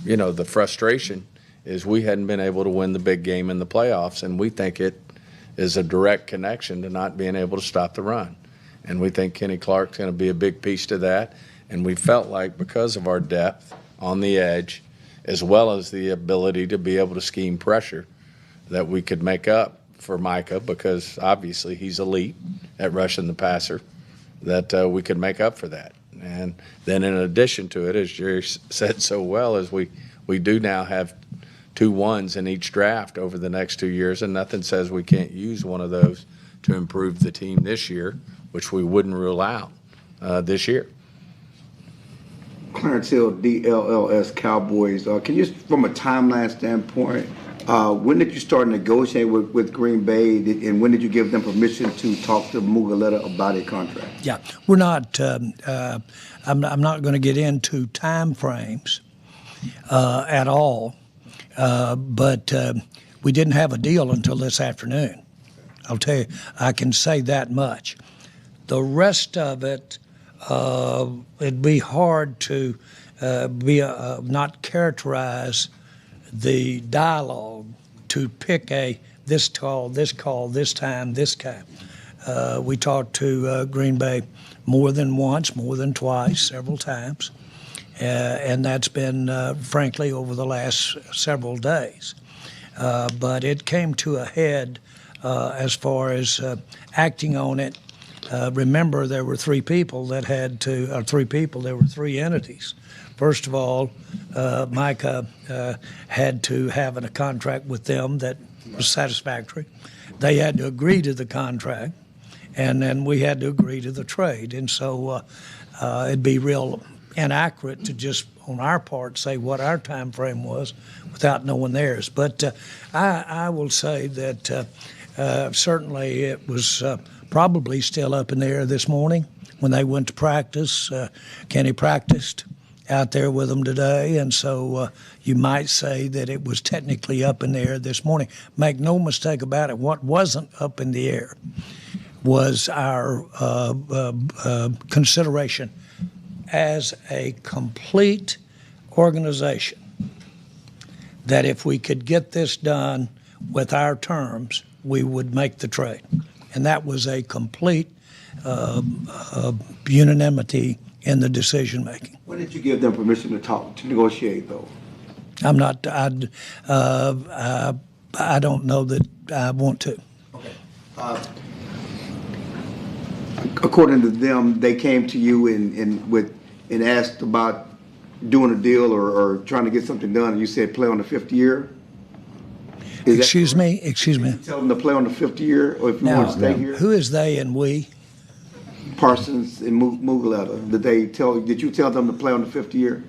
the frustration is we hadn't been able to win the big game in the playoffs. And we think it is a direct connection to not being able to stop the run. And we think Kenny Clark's going to be a big piece to that. And we felt like because of our depth on the edge, as well as the ability to be able to scheme pressure, that we could make up for Micah, because obviously he's elite at rushing the passer, that we could make up for that. And then in addition to it, as Jerry said so well, is we do now have 2 ones in each draft over the next 2 years, and nothing says we can't use one of those to improve the team this year, which we wouldn't rule out this year. Clarence Hill, DLLS Cowboys. Can you, from a timeline standpoint, when did you start negotiating with Green Bay, and when did you give them permission to talk to Mugaleta about a contract? Yeah, we're not. I'm not going to get into time frames at all, but we didn't have a deal until this afternoon. I'll tell you, I can say that much. The rest of it, it'd be hard to not characterize the dialogue to pick this call, this time, this time. We talked to Green Bay more than once, more than twice, several times, and that's been, frankly, over the last several days. But it came to a head as far as acting on it. Remember, there were 3 people that had to, or 3 people, there were 3 entities. First of all, Micah had to have a contract with them that was satisfactory. They had to agree to the contract, and then we had to agree to the trade. And so it'd be real inaccurate to just, on our part, say what our time frame was without knowing theirs. But I will say that certainly it was probably still up in the air this morning when they went to practice. Kenny practiced out there with them today, and so you might say that it was technically up in the air this morning. Make no mistake about it, what wasn't up in the air was our consideration as a complete organization, that if we could get this done with our terms, we would make the trade. And that was a complete unanimity in the decision making. When did you give them permission to negotiate, though? I'm not. I don't know that I want to. Okay. According to them, they came to you and asked about doing a deal or trying to get something done, and you said play on the 5th year. Excuse me. Did you tell them to play on the 5th year, or if you want to stay here? Who is they and we? Parsons and Mugaleta. Did you tell them to play on the 5th year?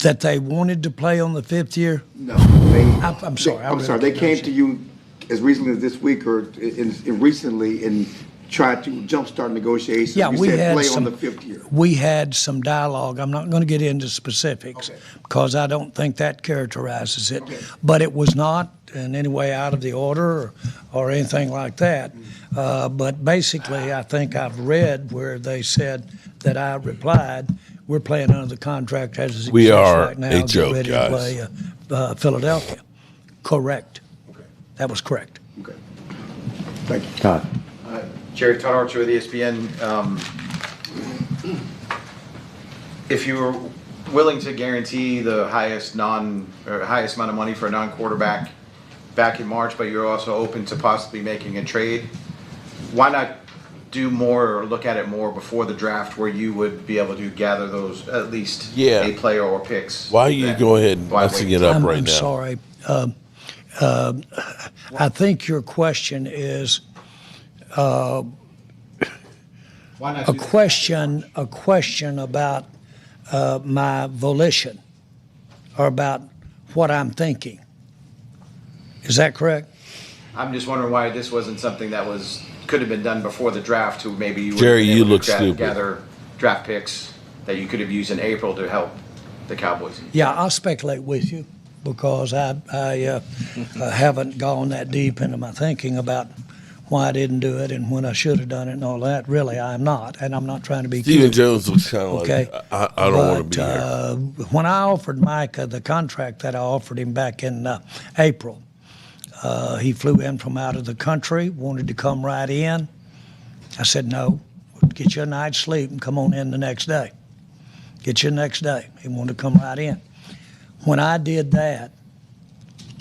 That they wanted to play on the 5th year? No. I'm sorry. I'm sorry. They came to you as recently as this week or recently and tried to jumpstart negotiations. Yeah, we said play on the 5th year. We had some dialogue. I'm not going to get into specifics because I don't think that characterizes it. Okay. But it was not in any way out of the order or anything like that. But basically, I think I've read where they said that I replied, we're playing under the contract as it We exists are right now. a joke, ready guys. to play Philadelphia. Correct. Okay. That was correct. Okay. Thank you. Todd. Jerry, Todd Archer with ESPN. If you willing to guarantee the highest highest amount of money for a non-quarterback back in March, but you're also open to possibly making a trade. Why not do more or look at it more before the draft, where you would be able to gather those at least a player or picks? Why are you go ahead and messing it up right I'm now? Sorry. I think your question is Why not a question about my volition or about what I'm thinking. Is that correct? I'm just wondering why this wasn't something that could have been done before the draft. To maybe you would Jerry, have been you able look to stupid. gather draft picks that you could have used in April to help the Cowboys. Yeah, I'll speculate with you because I haven't gone that deep into my thinking about why I didn't do it and when I should have done it and all that. Really, I'm not, and I'm not trying to be Stephen cute. Jones looks kind of Okay. like, I don't want to be here. When I offered Micah the contract that I offered him back in April, he flew in from out of the country, wanted to come right in. I said, no, get you a night's sleep and come on in the next day. Get you the next day. He wanted to come right in. When I did that,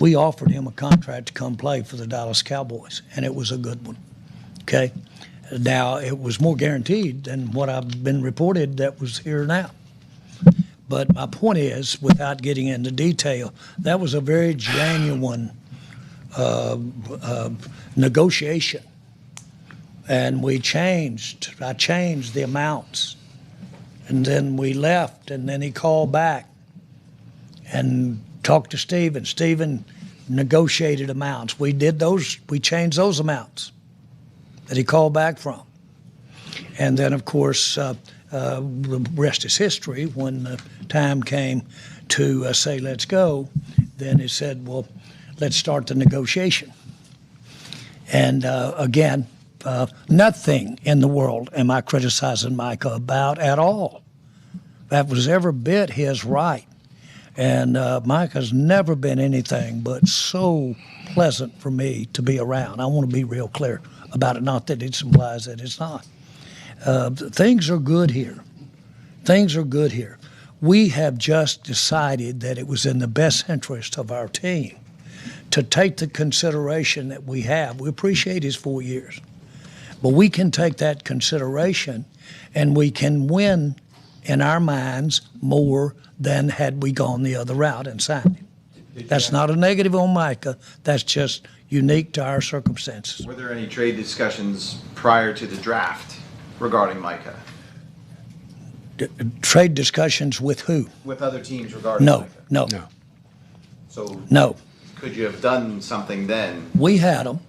we offered him a contract to come play for the Dallas Cowboys, and it was a good one. Okay? Now, it was more guaranteed than what I've been reported that was here now. But my point is, without getting into detail, that was a very genuine negotiation. And I changed the amounts. And then we left, and then he called back and talked to Stephen. Stephen negotiated amounts. We changed those amounts that he called back from. And then, of course, the rest is history. When the time came to say, let's go, then he said, well, let's start the negotiation. And again, nothing in the world am I criticizing Micah about at all. That was every bit his right. And Micah's never been anything but so pleasant for me to be around. I want to be real clear about it, not that it implies that it's not. Things are good here. Things are good here. We have just decided that it was in the best interest of our team to take the consideration that we have. We appreciate his 4 years. But we can take that consideration and we can win in our minds more than had we gone the other route and signed him. That's not a negative on Micah. That's just unique to our circumstances. Were there any trade discussions prior to the draft regarding Micah? Trade discussions with who? With other teams regarding No, Micah? no, So no. could you have done something then? We had them,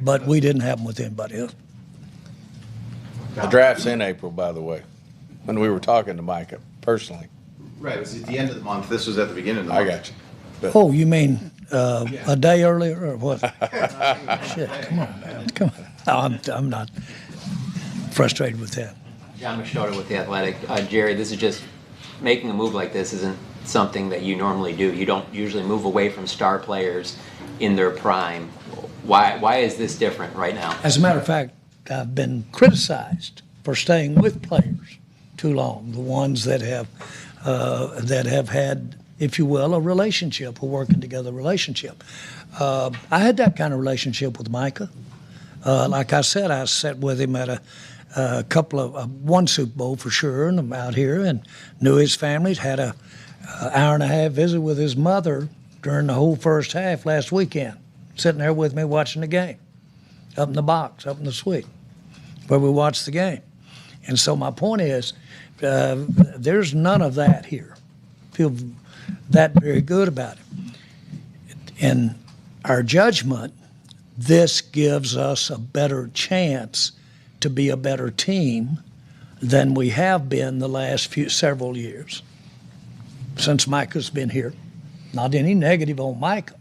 but we didn't have them with anybody else. The draft's in April, by the way, when we were talking to Micah personally. Right, it was at the end of the month. This was at the beginning of the I month. got you. But Oh, you mean a day earlier or what? Shit, come on, man. Come on. No, I'm not frustrated with that. John Machota with The Athletic. Jerry, this is just making a move like this isn't something that you normally do. You don't usually move away from star players in their prime. Why is this different right now? As a matter of fact, I've been criticized for staying with players too long, the ones that have had, if you will, a relationship, a working together relationship. I had that kind of relationship with Micah. Like I said, I sat with him at a couple of one Super Bowl for sure, and I'm out here and knew his family. Had a hour and a half visit with his mother during the whole first half last weekend, sitting there with me watching the game, up in the box, up in the suite, where we watched the game. And so my point is, there's none of that here. Feel that very good about it. In our judgment, this gives us a better chance to be a better team than we have been the last several years since Micah's been here. Not any negative on Micah,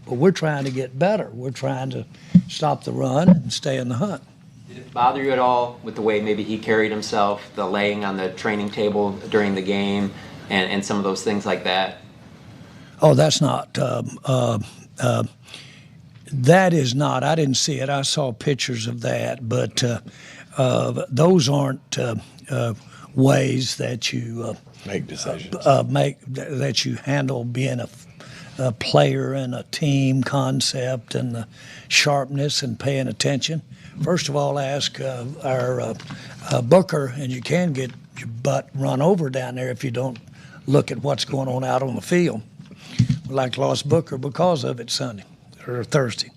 but we're trying to get better. We're trying to stop the run and stay in the hunt. Did it bother you at all with the way maybe he carried himself, the laying on the training table during the game, and some of those things like that? Oh, that's not. That is not. I didn't see it. I saw pictures of that, but those aren't ways that you Make decisions. that you handle being a player and a team concept and the sharpness and paying attention. First of all, ask our Booker, and you can get your butt run over down there if you don't look at what's going on out on the field. We like lost Booker because of it Sunday or Thursday.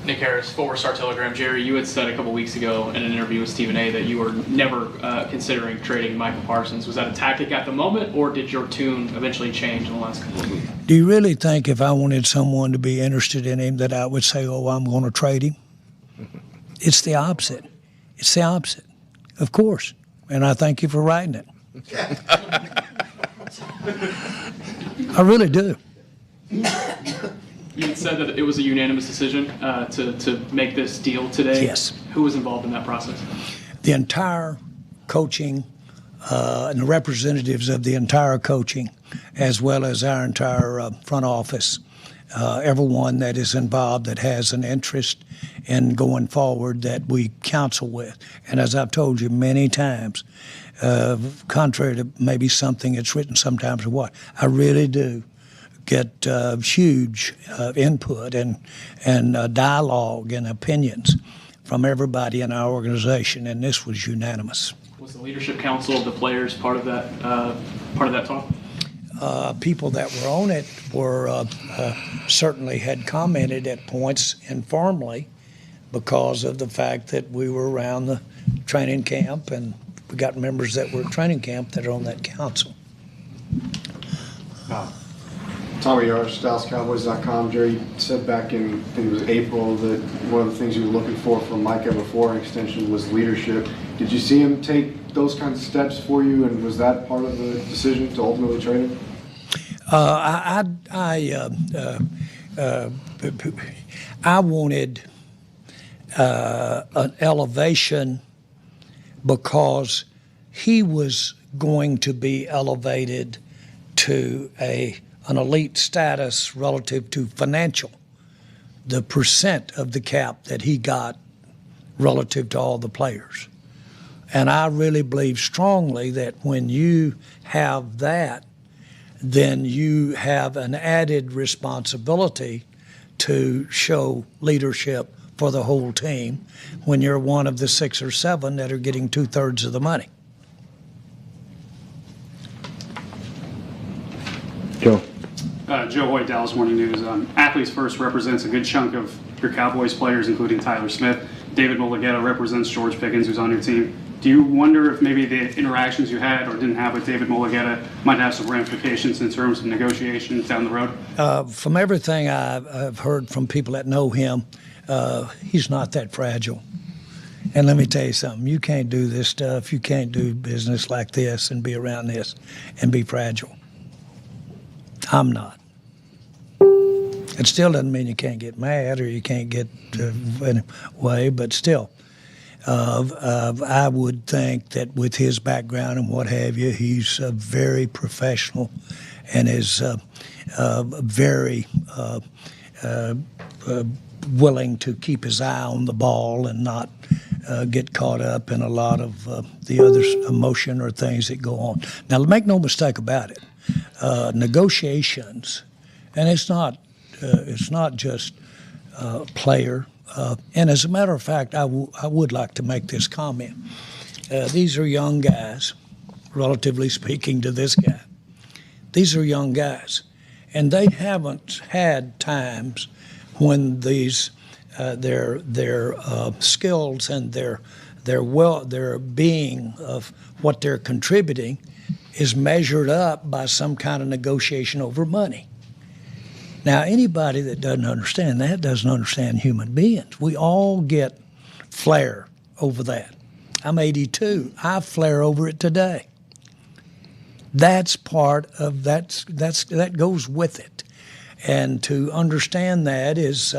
Nick Harris, Forward Star Telegram. Jerry, you had said a couple weeks ago in an interview with Stephen A. that you were never considering trading Micah Parsons. Was that a tactic at the moment, or did your tune eventually change in the last couple of weeks? Do you really think if I wanted someone to be interested in him that I would say, oh, I'm going to trade him? It's the opposite. It's the opposite, of course. And I thank you for writing it. I really do. You had said that it was a unanimous decision to make this deal today. Yes. Who was involved in that process? The entire coaching and the representatives of the entire coaching, as well as our entire front office, everyone that is involved that has an interest in going forward that we counsel with. And as I've told you many times, contrary to maybe something that's written sometimes or what, I really do get huge input and dialogue and opinions from everybody in our organization, and this was unanimous. Was the leadership council of the players part of that talk? People that were on it were certainly had commented at points informally because of the fact that we were around the training camp, and we got members that were at training camp that are on that council. Tommy Yarch, DallasCowboys.com. Jerry said back in, I think it was April, that one of the things you were looking for from Micah before an extension was leadership. Did you see him take those kinds of steps for you, and was that part of the decision to ultimately trade him? I wanted an elevation because he was going to be elevated to an elite status relative to financial, the percent of the cap that he got relative to all the players. And I really believe strongly that when you have that, then you have an added responsibility to show leadership for the whole team when you're one of the 6 or 7 that are getting 2/3 of the money. Joe. Joe Hoyt, Dallas Morning News. Athletes First represents a good chunk of your Cowboys players, including Tyler Smith. David Mulligetta represents George Pickens, who's on your team. Do you wonder if maybe the interactions you had or didn't have with David Mulligetta might have some ramifications in terms of negotiations down the road? From everything I've heard from people that know him, he's not that fragile. And let me tell you something, you can't do this stuff, you can't do business like this and be around this and be fragile. I'm not. It still doesn't mean you can't get mad or you can't get away, but still, I would think that with his background and what have you, he's very professional and is very willing to keep his eye on the ball and not get caught up in a lot of the other emotion or things that go on. Now, make no mistake about it. Negotiations, and it's not just player. And as a matter of fact, I would like to make this comment. These are young guys, relatively speaking to this guy. These are young guys, and they haven't had times when these their skills and their being of what they're contributing is measured up by some kind of negotiation over money. Now, anybody that doesn't understand that doesn't understand human beings. We all get flair over that. I'm 82. I flare over it today. That's part of that goes with it. And to understand that is,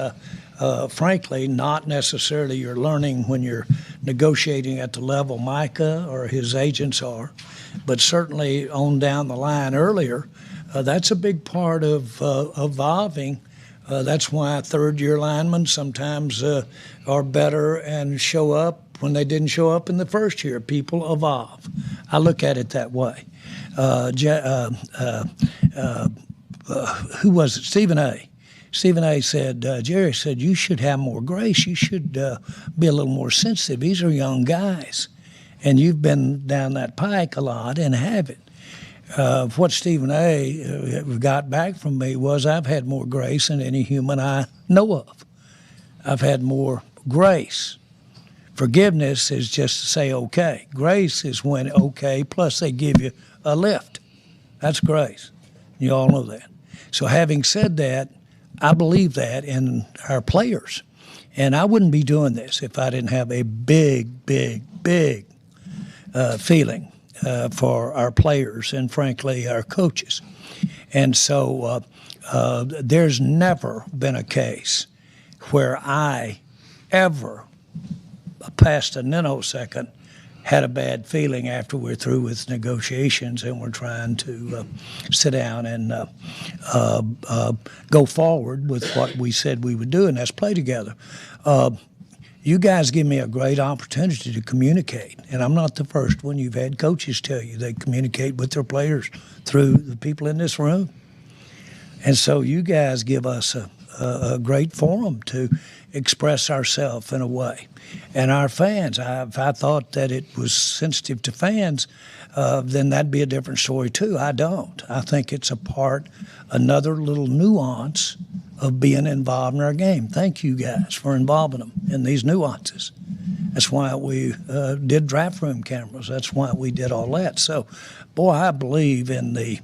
frankly, not necessarily you're learning when you're negotiating at the level Micah or his agents are, but certainly on down the line earlier, that's a big part of evolving. That's why third-year linemen sometimes are better and show up when they didn't show up in the first year. People evolve. I look at it that way. Who was it? Stephen A. Stephen A. said, Jerry said, you should have more grace. You should be a little more sensitive. These are young guys, and you've been down that pike a lot and have it. What Stephen A. got back from me was I've had more grace than any human I know of. I've had more grace. Forgiveness is just to say okay. Grace is when okay, plus they give you a lift. That's grace. You all know that. So having said that, I believe that in our players. And I wouldn't be doing this if I didn't have a big feeling for our players and, frankly, our coaches. And so there's never been a case where I ever, past a nanosecond, had a bad feeling after we're through with negotiations and we're trying to sit down and go forward with what we said we would do, and that's play together. You guys give me a great opportunity to communicate, and I'm not the first one. You've had coaches tell you they communicate with their players through the people in this room. And so you guys give us a great forum to express ourselves in a way. And our fans, if I thought that it was sensitive to fans, then that'd be a different story too. I don't. I think it's another little nuance of being involved in our game. Thank you guys for involving them in these nuances. That's why we did draft room cameras. That's why we did all that. So, boy, I believe in the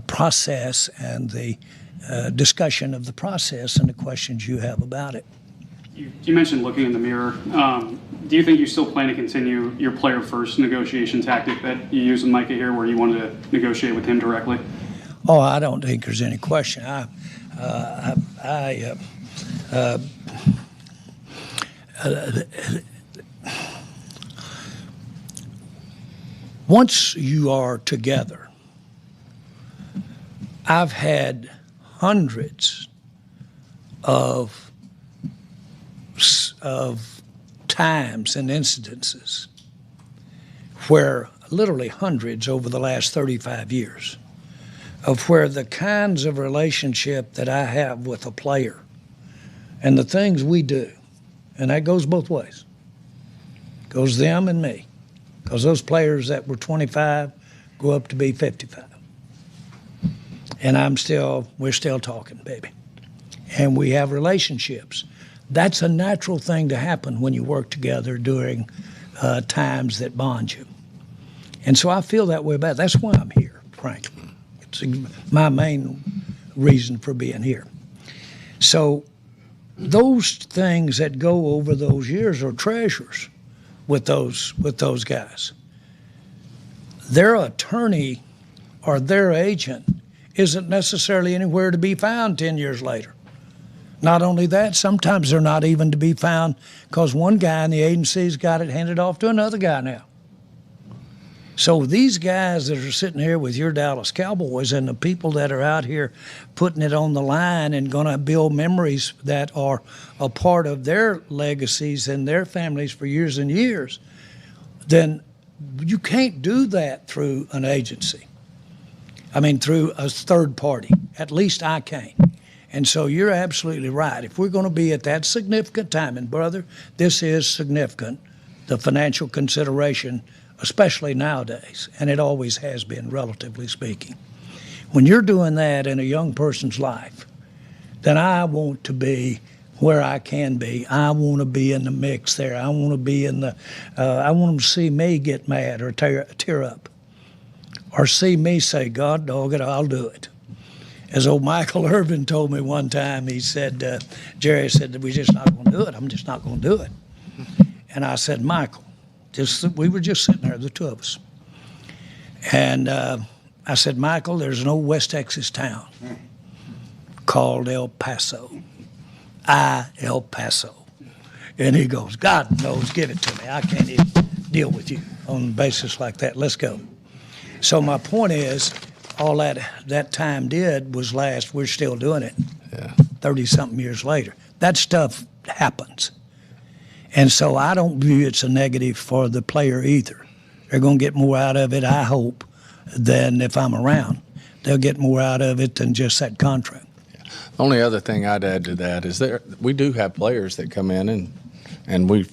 process and the discussion of the process and the questions you have about it. You mentioned looking in the mirror. Do you think you still plan to continue your player-first negotiation tactic that you used with Micah here, where you wanted to negotiate with him directly? Oh, I don't think there's any question. Once you are together, I've had hundreds of times and incidences where, literally hundreds over the last 35 years, of where the kinds of relationship that I have with a player and the things we do, and that goes both ways, goes them and me, because those players that were 25 grew up to be 55. And we're still talking, baby. And we have relationships. That's a natural thing to happen when you work together during times that bond you. And so I feel that way about it. That's why I'm here, frankly. It's my main reason for being here. So those things that go over those years are treasures with those guys. Their attorney or their agent isn't necessarily anywhere to be found 10 years later. Not only that, sometimes they're not even to be found because one guy in the agency's got it handed off to another guy now. So these guys that are sitting here with your Dallas Cowboys and the people that are out here putting it on the line and going to build memories that are a part of their legacies and their families for years and years, then you can't do that through an agency. I mean, through a third party. At least I can't. And so you're absolutely right. If we're going to be at that significant time, and brother, this is significant, the financial consideration, especially nowadays, and it always has been, relatively speaking. When you're doing that in a young person's life, then I want to be where I can be. I want to be in the mix there. I want to be in the, I want them to see me get mad or tear up, or see me say, God dog it, I'll do it. As old Michael Irvin told me one time, he said, Jerry said, we're just not going to do it. I'm just not going to do it. And I said, Michael, we were just sitting there, the two of us. And I said, Michael, there's an old West Texas town called El Paso. El Paso. And he goes, God knows, give it to me. I can't even deal with you on a basis like that. Let's go. So my point is, all that time did was last. We're still doing it 30-something years later. That stuff happens. And so I don't view it's a negative for the player either. They're going to get more out of it, I hope, than if I'm around. They'll get more out of it than just that contract. The only other thing I'd add to that is we do have players that come in and we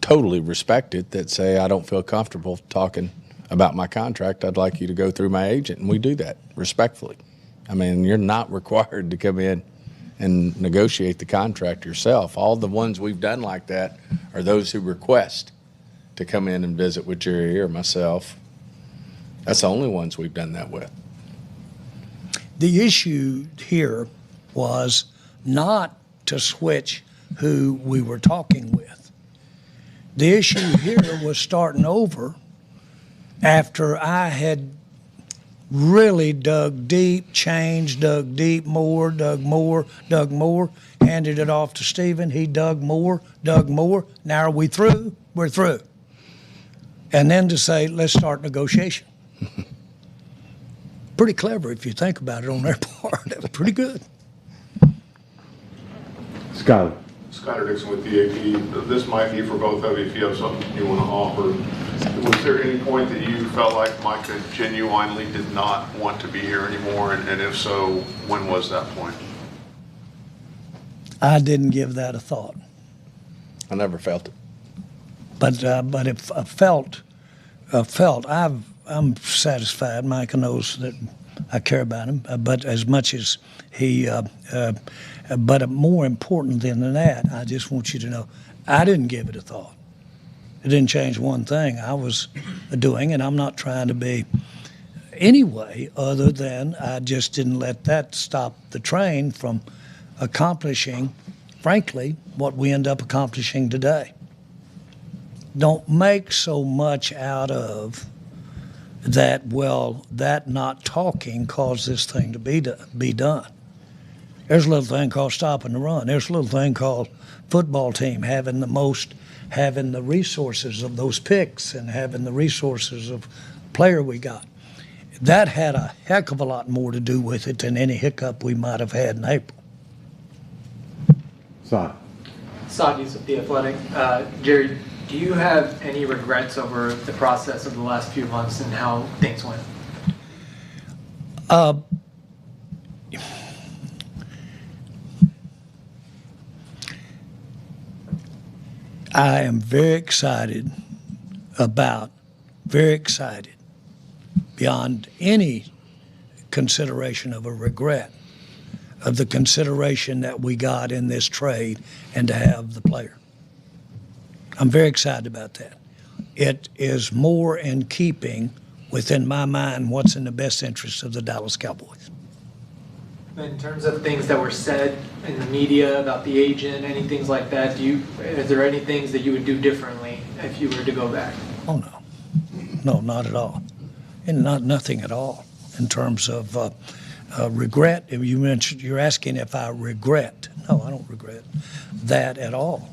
totally respect it, that say, I don't feel comfortable talking about my contract. I'd like you to go through my agent, and we do that respectfully. I mean, you're not required to come in and negotiate the contract yourself. All the ones we've done like that are those who request to come in and visit with Jerry or myself. That's the only ones we've done that with. The issue here was not to switch who we were talking with. The issue here was starting over after I had really dug deep, changed, dug deep, more, dug more, handed it off to Stephen. He dug more. Now are we through? We're through. And then to say, let's start negotiation. Pretty clever if you think about it on their part. That was pretty good. Skyler. Skyler Dixon with DAP. This might be for both of you if you have something you want to offer. Was there any point that you felt like Micah genuinely did not want to be here anymore? And if so, when was that point? I didn't give that a thought. I never felt it. But if I felt, I'm satisfied. Micah knows that I care about him, but as much as he, but more important than that, I just want you to know, I didn't give it a thought. It didn't change one thing I was doing, and I'm not trying to be anyway other than I just didn't let that stop the train from accomplishing, frankly, what we end up accomplishing today. Don't make so much out of that, well, that not talking caused this thing to be done. There's a little thing called stopping the run. There's a little thing called football team having the resources of those picks and having the resources of player we got. That had a heck of a lot more to do with it than any hiccup we might have had in April. Sadi's with The Athletic. Jerry, do you have any regrets over the process of the last few months and how things went? I am very excited beyond any consideration of a regret of the consideration that we got in this trade and to have the player. I'm very excited about that. It is more in keeping within my mind what's in the best interest of the Dallas Cowboys. In terms of things that were said in the media about the agent, any things like that, is there any things that you would do differently if you were to go back? Oh, no. No, not at all. And nothing at all in terms of regret. You mentioned, you're asking if I regret. No, I don't regret that at all.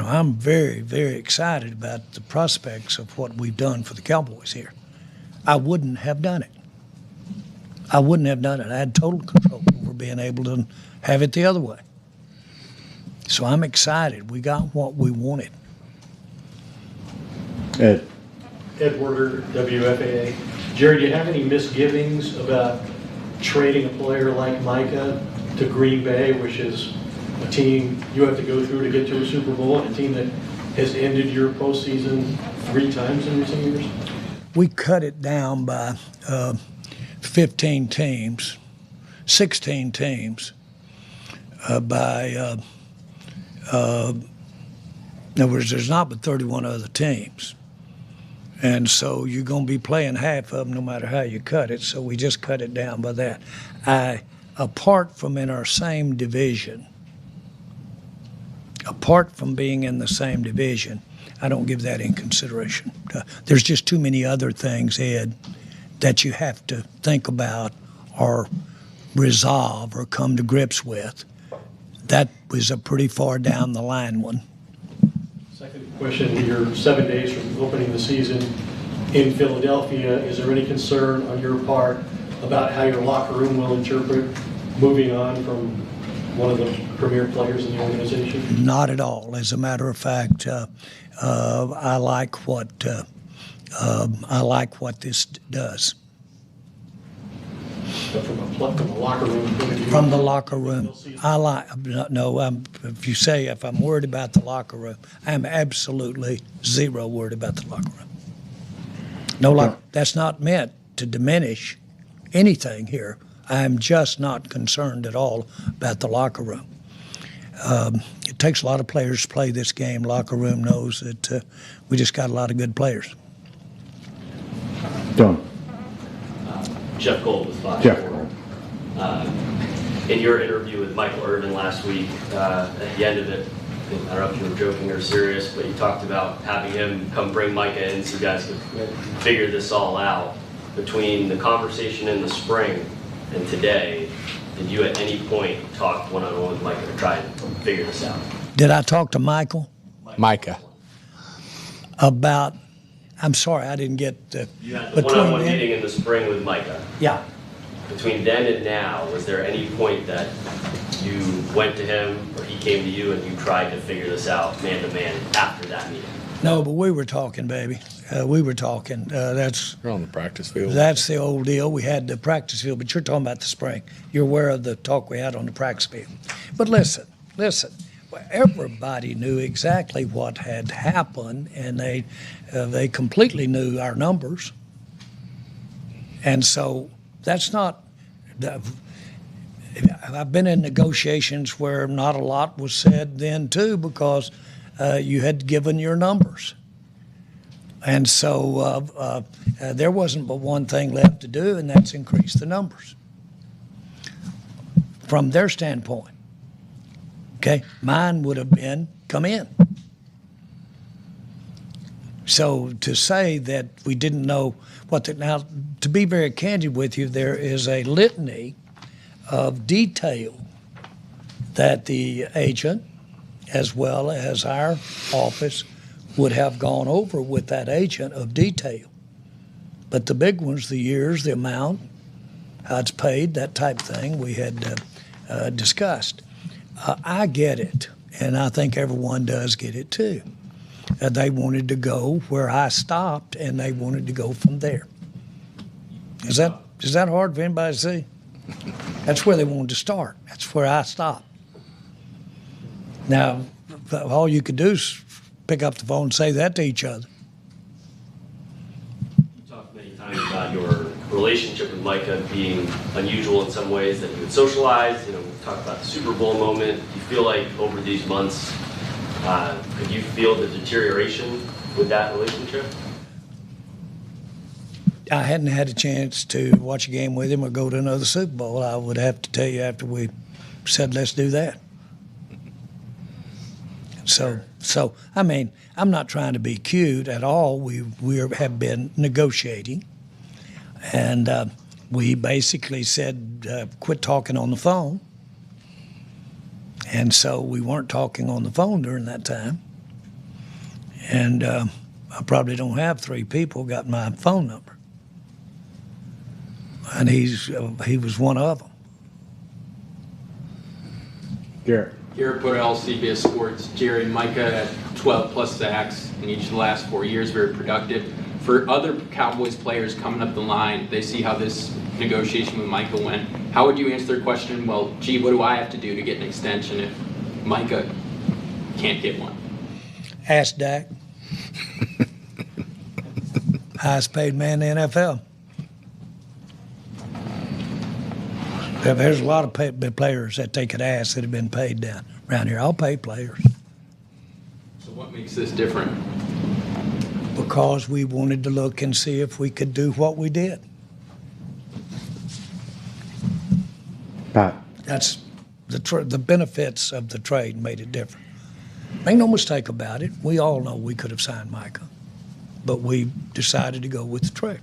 I'm very, very excited about the prospects of what we've done for the Cowboys here. I wouldn't have done it. I had total control over being able to have it the other way. So I'm excited. We got what we wanted. Ed. Ed Werder, WFAA. Jerry, do you have any misgivings about trading a player like Micah to Green Bay, which is a team you have to go through to get to a Super Bowl, a team that has ended your postseason 3 times in recent years? We cut it down by 15 teams, 16 teams, in other words, there's not but 31 other teams. And so you're going to be playing half of them no matter how you cut it, so we just cut it down by that. Apart from in our same division, apart from being in the same division, I don't give that in consideration. There's just too many other things, Ed, that you have to think about or resolve or come to grips with. That was a pretty far down the line one. Second question, you're 7 days from opening the season in Philadelphia. Is there any concern on your part about how your locker room will interpret moving on from one of the premier players in the organization? Not at all. As a matter of fact, I like what this does. But from a locker room point of view? From the locker room, if I'm worried about the locker room, I'm absolutely zero worried about the locker room. No, that's not meant to diminish anything here. I'm just not concerned at all about the locker room. It takes a lot of players to play this game. Locker room knows that we just got a lot of good players. Done. Jeff Gold with Fox. Jeff. In your interview with Michael Irvin last week, at the end of it, I don't know if you were joking or serious, but you talked about having him come bring Micah in so you guys could figure this all out. Between the conversation in the spring and today, did you at any point talk one-on-one with Micah to try and figure this out? Did I talk to Michael? Micah. About, I'm sorry, I didn't get the. You had the one-on-one meeting in the spring with Micah. Yeah. Between then and now, was there any point that you went to him or he came to you and you tried to figure this out man to man after that meeting? No, but we were talking, baby. We were talking. You're on the practice field. That's the old deal. We had the practice field, but you're talking about the spring. You're aware of the talk we had on the practice field. But listen. Everybody knew exactly what had happened, and they completely knew our numbers. And so that's not. I've been in negotiations where not a lot was said then too, because you had given your numbers. And so there wasn't but one thing left to do, and that's increase the numbers. From their standpoint, okay, mine would have been come in. So to say that we didn't know now, to be very candid with you, there is a litany of detail that the agent, as well as our office, would have gone over with that agent of detail. But the big ones, the years, the amount, how it's paid, that type of thing, we had discussed. I get it, and I think everyone does get it too. They wanted to go where I stopped, and they wanted to go from there. Is that hard for anybody to see? That's where they wanted to start. That's where I stopped. Now, all you could do is pick up the phone and say that to each other. You talked many times about your relationship with Micah being unusual in some ways, that you would socialize. We talked about the Super Bowl moment. Do you feel like over these months, could you feel the deterioration with that relationship? I hadn't had a chance to watch a game with him or go to another Super Bowl. I would have to tell you after we said, let's do that. So I mean, I'm not trying to be cute at all. We have been negotiating, and we basically said, quit talking on the phone. And so we weren't talking on the phone during that time. And I probably don't have 3 people got my phone number. And he was one of them. Garrett. Garrett Podell, CBS Sports. Jerry, Micah had 12 plus sacks in each of the last 4 years, very productive. For other Cowboys players coming up the line, they see how this negotiation with Micah went. How would you answer their question, well, gee, what do I have to do to get an extension if Micah can't get one? Ask Dak. Highest paid man in the NFL. There's a lot of players that they could ask that have been paid down around here. I'll pay players. So what makes this different? Because we wanted to look and see if we could do what we did. Pat. That's the benefits of the trade made it different. Make no mistake about it. We all know we could have signed Micah, but we decided to go with the trade.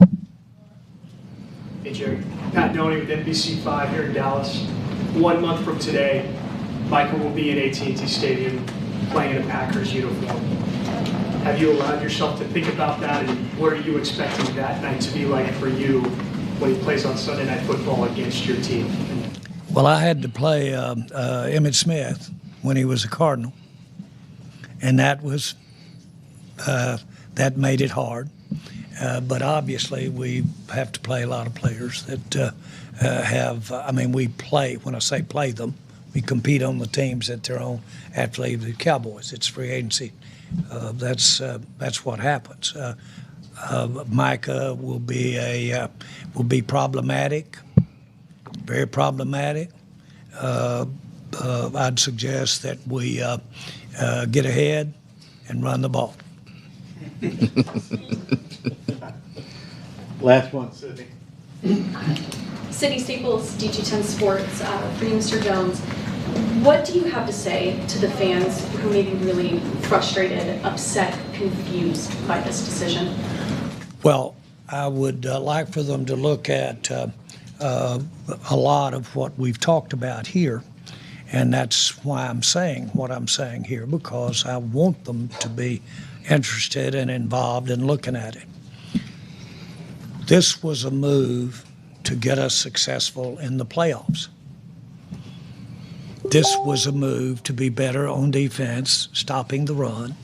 Hey, Jerry. Pat Doney with NBC5 here in Dallas. 1 month from today, Micah will be in AT&T Stadium playing in a Packers uniform. Have you allowed yourself to think about that, and what are you expecting that night to be like for you when he plays on Sunday Night Football against your team? Well, I had to play Emmitt Smith when he was a Cardinal, and that made it hard. But obviously, we have to play a lot of players that we play. When I say play them, we compete on the teams that they're on after they leave the Cowboys. It's free agency. That's what happens. Micah will be problematic, very problematic. I'd suggest that we get ahead and run the ball. Last one, Sydney. Sydney Staples, DG10 Sports, for you, Mr. Jones. What do you have to say to the fans who may be really frustrated, upset, confused by this decision? Well, I would like for them to look at a lot of what we've talked about here, and that's why I'm saying what I'm saying here, because I want them to be interested and involved in looking at it. This was a move to get us successful in the playoffs. This was a move to be better on defense, stopping the run.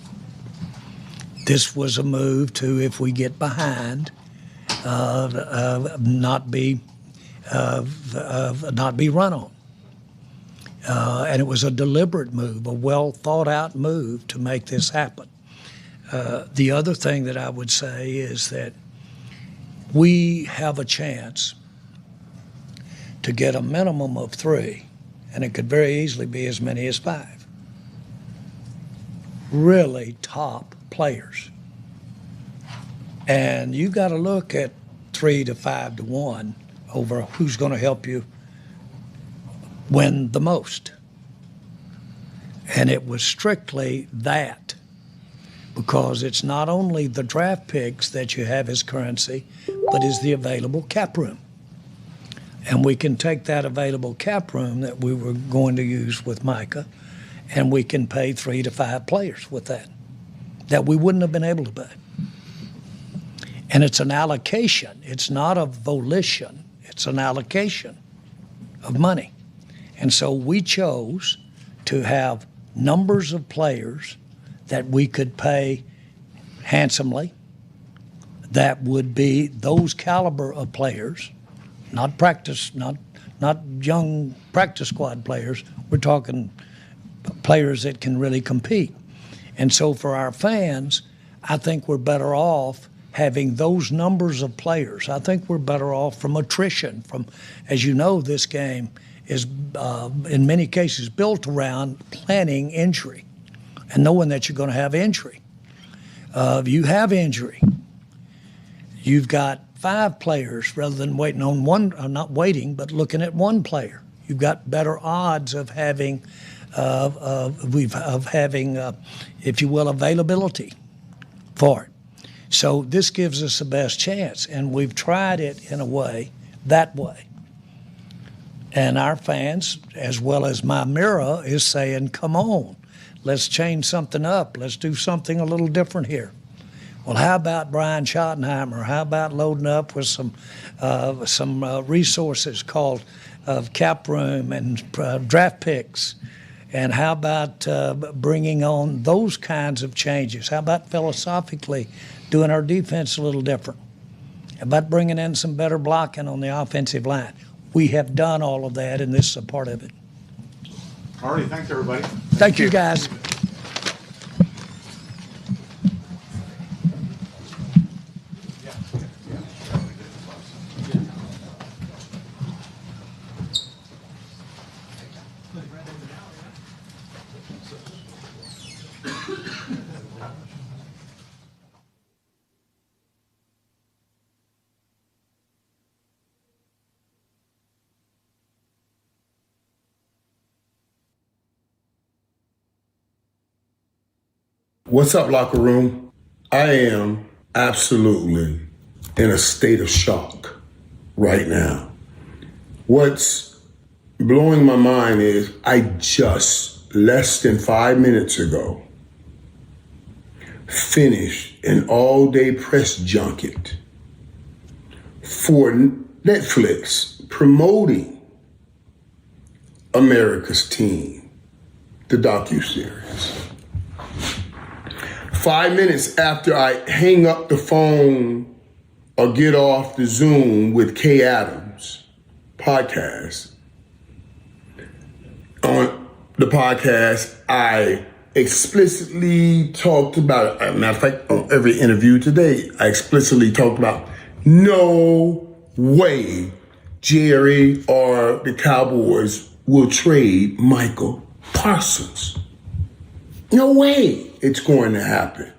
This was a move to, if we get behind, not be run on. And it was a deliberate move, a well thought out move to make this happen. The other thing that I would say is that we have a chance to get a minimum of 3, and it could very easily be as many as 5. Really top players. And you got to look at 3 to 5 to 1 over who's going to help you win the most. And it was strictly that, because it's not only the draft picks that you have as currency, but is the available cap room. And we can take that available cap room that we were going to use with Micah, and we can pay 3 to 5 players with that we wouldn't have been able to pay. And it's an allocation. It's not a volition. It's an allocation of money. And so we chose to have numbers of players that we could pay handsomely, that would be those caliber of players, not young practice squad players. We're talking players that can really compete. And so for our fans, I think we're better off having those numbers of players. I think we're better off from attrition. As you know, this game is in many cases built around planning injury and knowing that you're going to have injury. If you have injury, you've got 5 players rather than waiting on one, not waiting, but looking at one player. You've got better odds of having, if you will, availability for it. So this gives us the best chance, and we've tried it in a way, that way. And our fans, as well as my mirror, is saying, come on, let's change something up. Let's do something a little different here. Well, how about Brian Schottenheimer? How about loading up with some resources called cap room and draft picks? And how about bringing on those kinds of changes? How about philosophically doing our defense a little different? How about bringing in some better blocking on the offensive line? We have done all of that, and this is a part of it. All right, thanks, everybody. Thank you, guys. What's up, locker room? I am absolutely in a state of shock right now. What's blowing my mind is I just, less than 5 minutes ago, finished an all-day press junket for Netflix promoting America's Team, the docuseries. 5 minutes after I hang up the phone or get off the Zoom with Kay Adams podcast, on the podcast, I explicitly talked about, as a matter of fact, on every interview today, I explicitly talked about no way Jerry or the Cowboys will trade Micah Parsons. No way it's going to happen.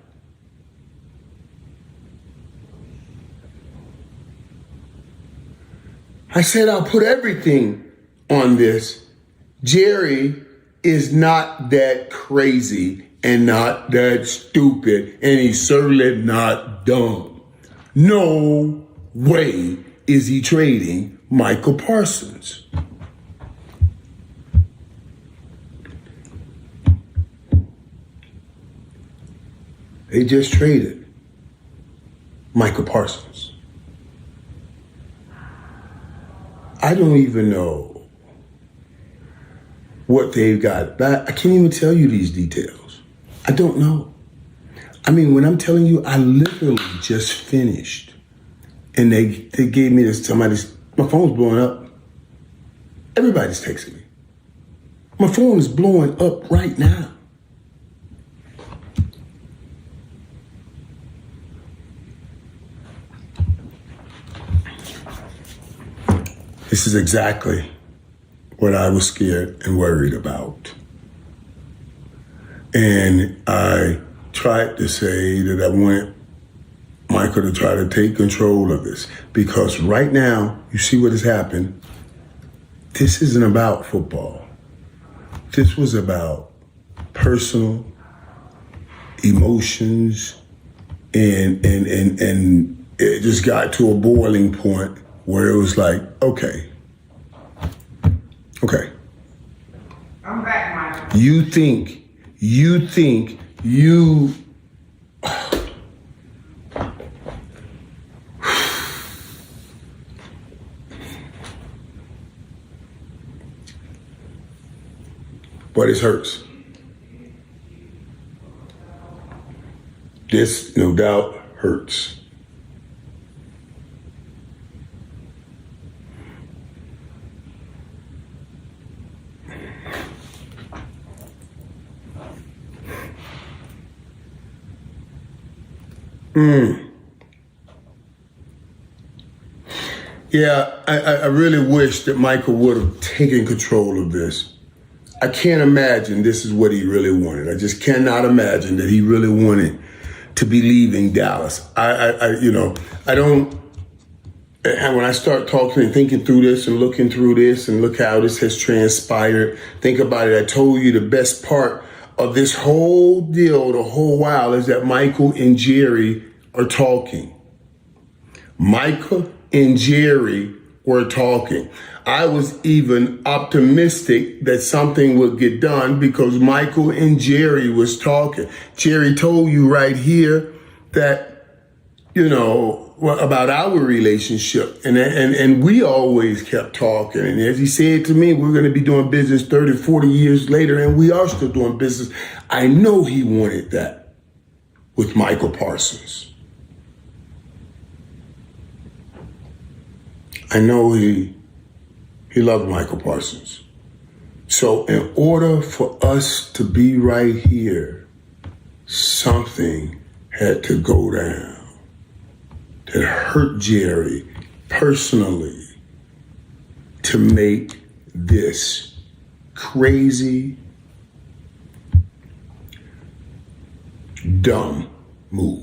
I said I'll put everything on this. Jerry is not that crazy and not that stupid, and he's certainly not dumb. No way is he trading Micah Parsons. They just traded Micah Parsons. I don't even know what they've got back. I can't even tell you these details. I don't know. I mean, when I'm telling you, I literally just finished. And they gave me this, my phone's blowing up. Everybody's texting me. My phone is blowing up right now. This is exactly what I was scared and worried about. And I tried to say that I wanted Micah to try to take control of this, because right now, you see what has happened. This isn't about football. This was about personal emotions, and it just got to a boiling point where it was like, okay. I'm back, Mike. You think you but it hurts. This, no doubt, hurts. Yeah, I really wish that Michael would have taken control of this. I can't imagine this is what he really wanted. I just cannot imagine that he really wanted to be leaving Dallas. I don't. And when I start talking and thinking through this and looking through this and look how this has transpired, think about it. I told you the best part of this whole deal, the whole while, is that Michael and Jerry are talking. Micah and Jerry were talking. I was even optimistic that something would get done because Michael and Jerry was talking. Jerry told you right here that, about our relationship. And we always kept talking. And as he said to me, we're going to be doing business 30, 40 years later, and we are still doing business. I know he wanted that with Micah Parsons. I know he loved Micah Parsons. So in order for us to be right here, something had to go down that hurt Jerry personally to make this crazy, dumb move.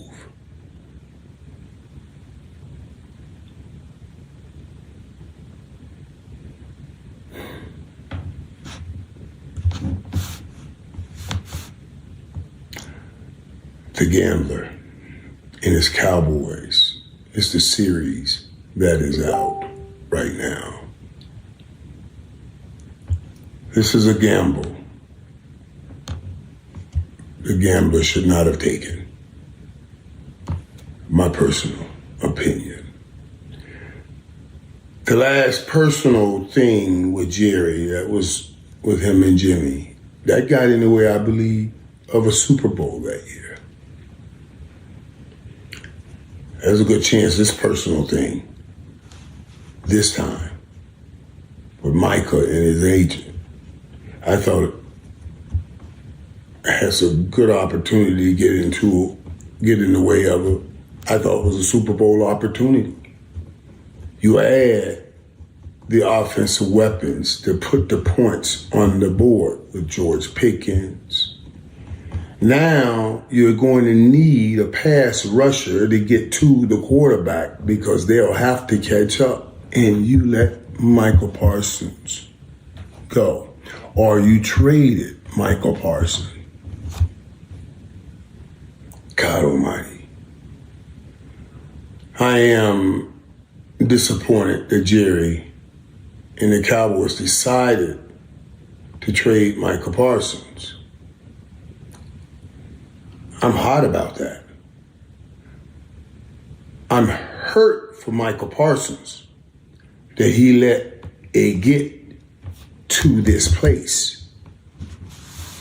The Gambler and his Cowboys is the series that is out right now. This is a gamble the gambler should not have taken. My personal opinion. The last personal thing with Jerry that was with him and Jimmy, that got in the way, I believe, of a Super Bowl that year. There's a good chance this personal thing, this time, with Micah and his agent, I thought it has a good opportunity to get in the way of it. I thought it was a Super Bowl opportunity. You add the offensive weapons to put the points on the board with George Pickens. Now you're going to need a pass rusher to get to the quarterback because they'll have to catch up, and you let Micah Parsons go. Or you traded Micah Parsons. God almighty. I am disappointed that Jerry and the Cowboys decided to trade Micah Parsons. I'm hot about that. I'm hurt for Micah Parsons that he let it get to this place.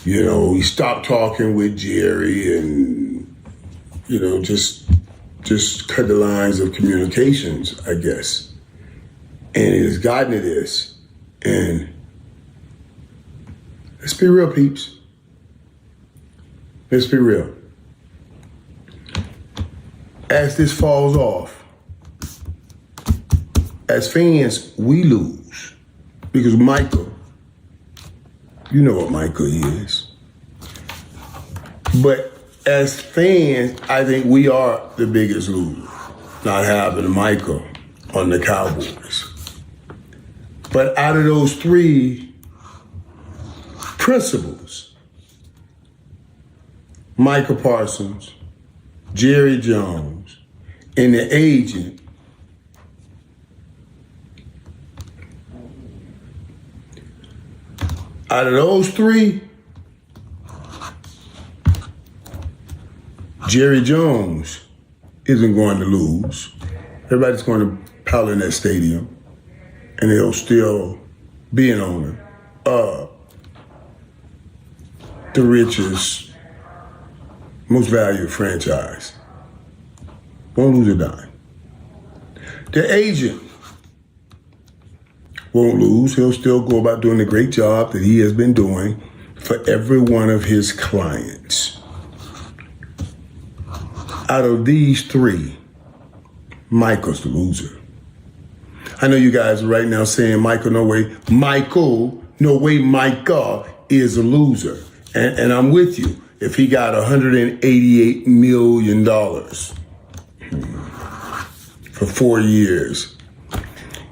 You know, he stopped talking with Jerry and, you know, just cut the lines of communications, I guess. And it has gotten to this. And let's be real, peeps. Let's be real. As this falls off, as fans, we lose. Because Micah, you know what Micah is. But as fans, I think we are the biggest loser, not having Micah on the Cowboys. But out of those three principals, Micah Parsons, Jerry Jones, and the agent, out of those three, Jerry Jones isn't going to lose. Everybody's going to pile in that stadium, and they'll still be an owner of the richest, most valued franchise. Won't lose a dime. The agent won't lose. He'll still go about doing the great job that he has been doing for every one of his clients. Out of these three, Michael's the loser. I know you guys are right now saying, Michael, no way. Michael, no way, Micah is a loser. And I'm with you. If he got $188 million for 4 years,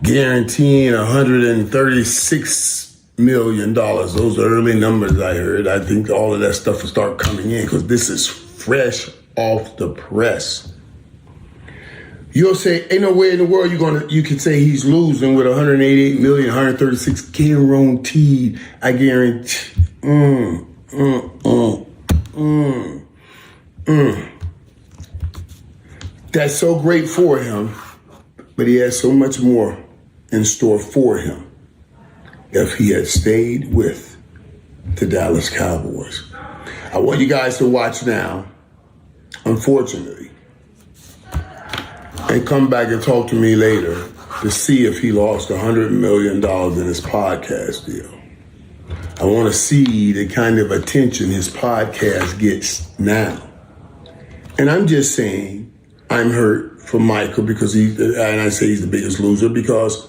guaranteeing $136 million. Those are early numbers I heard. I think all of that stuff will start coming in because this is fresh off the press. You'll say, ain't no way in the world you can say he's losing with 188 million, 136 guaranteed. I guarantee. That's so great for him, but he has so much more in store for him if he had stayed with the Dallas Cowboys. I want you guys to watch now, unfortunately, and come back and talk to me later to see if he lost $100 million in his podcast deal. I want to see the kind of attention his podcast gets now. And I'm just saying, I'm hurt for Michael because and I say he's the biggest loser because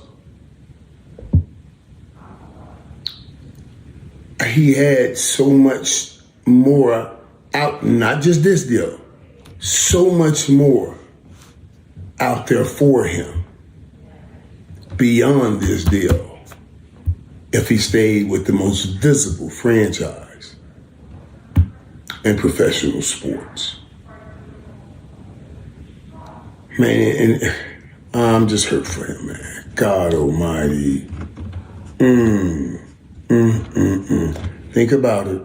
he had so much more out, not just this deal, so much more out there for him beyond this deal if he stayed with the most visible franchise in professional sports. Man, and I'm just hurt for him, man. God almighty. Think about it.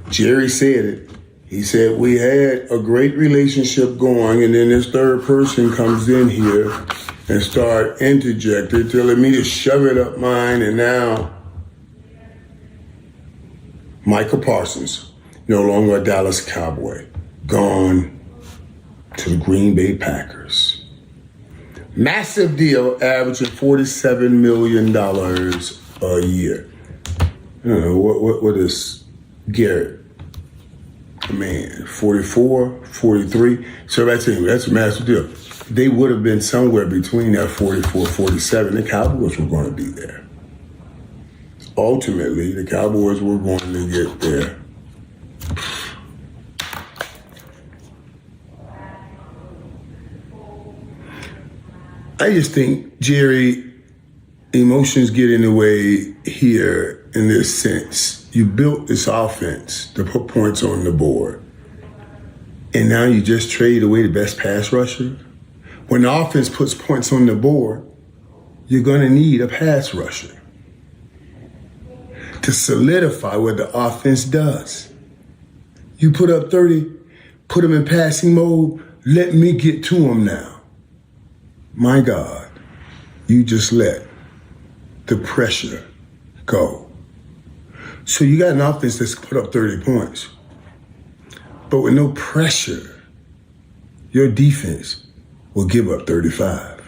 Jerry said it. He said, we had a great relationship going, and then this third person comes in here and start interjecting, telling me to shove it up mine, and now Micah Parsons, no longer a Dallas Cowboy, gone to the Green Bay Packers. Massive deal, averaging $47 million a year. I don't know, what is Garrett? Man, 44, 43. So that's a massive deal. They would have been somewhere between that 44, 47. The Cowboys were going to be there. Ultimately, the Cowboys were going to get there. I just think, Jerry, emotions get in the way here in this sense. You built this offense to put points on the board, and now you just trade away the best pass rusher. When the offense puts points on the board, you're going to need a pass rusher to solidify what the offense does. You put up 30, put them in passing mode, let me get to them now. My God, you just let the pressure go. So you got an offense that's put up 30 points. But with no pressure, your defense will give up 35.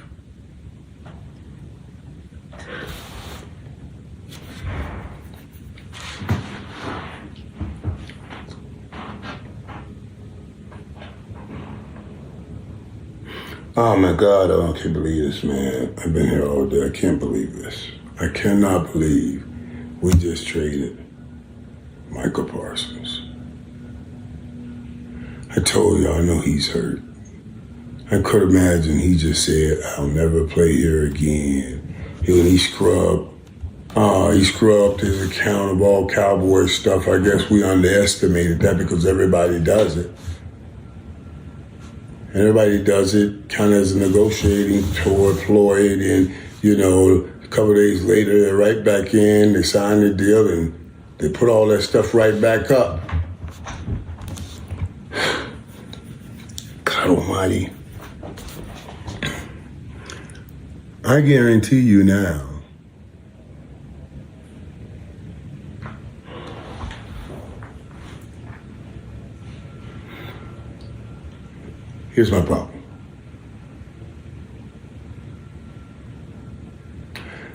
Oh my God, I can't believe this, man. I've been here all day. I can't believe this. I cannot believe we just traded Micah Parsons. I told you, I know he's hurt. I could imagine he just said, I'll never play here again. He scrubbed his account of all Cowboys stuff. I guess we underestimated that because everybody does it. Everybody does it kind of as a negotiating toward Floyd, and, a couple of days later, they're right back in, they sign the deal, and they put all that stuff right back up. God almighty. I guarantee you now, here's my problem.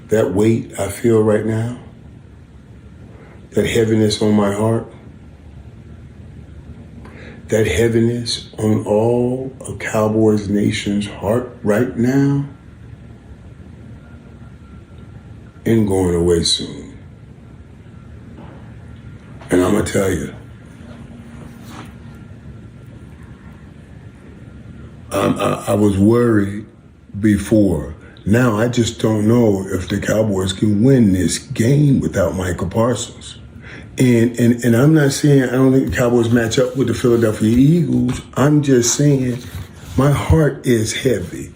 That weight I feel right now, that heaviness on my heart, that heaviness on all of Cowboys Nation's heart right now, ain't going away soon. And I'm gonna tell you, I was worried before. Now I just don't know if the Cowboys can win this game without Micah Parsons. And I'm not saying I don't think the Cowboys match up with the Philadelphia Eagles. I'm just saying my heart is heavy.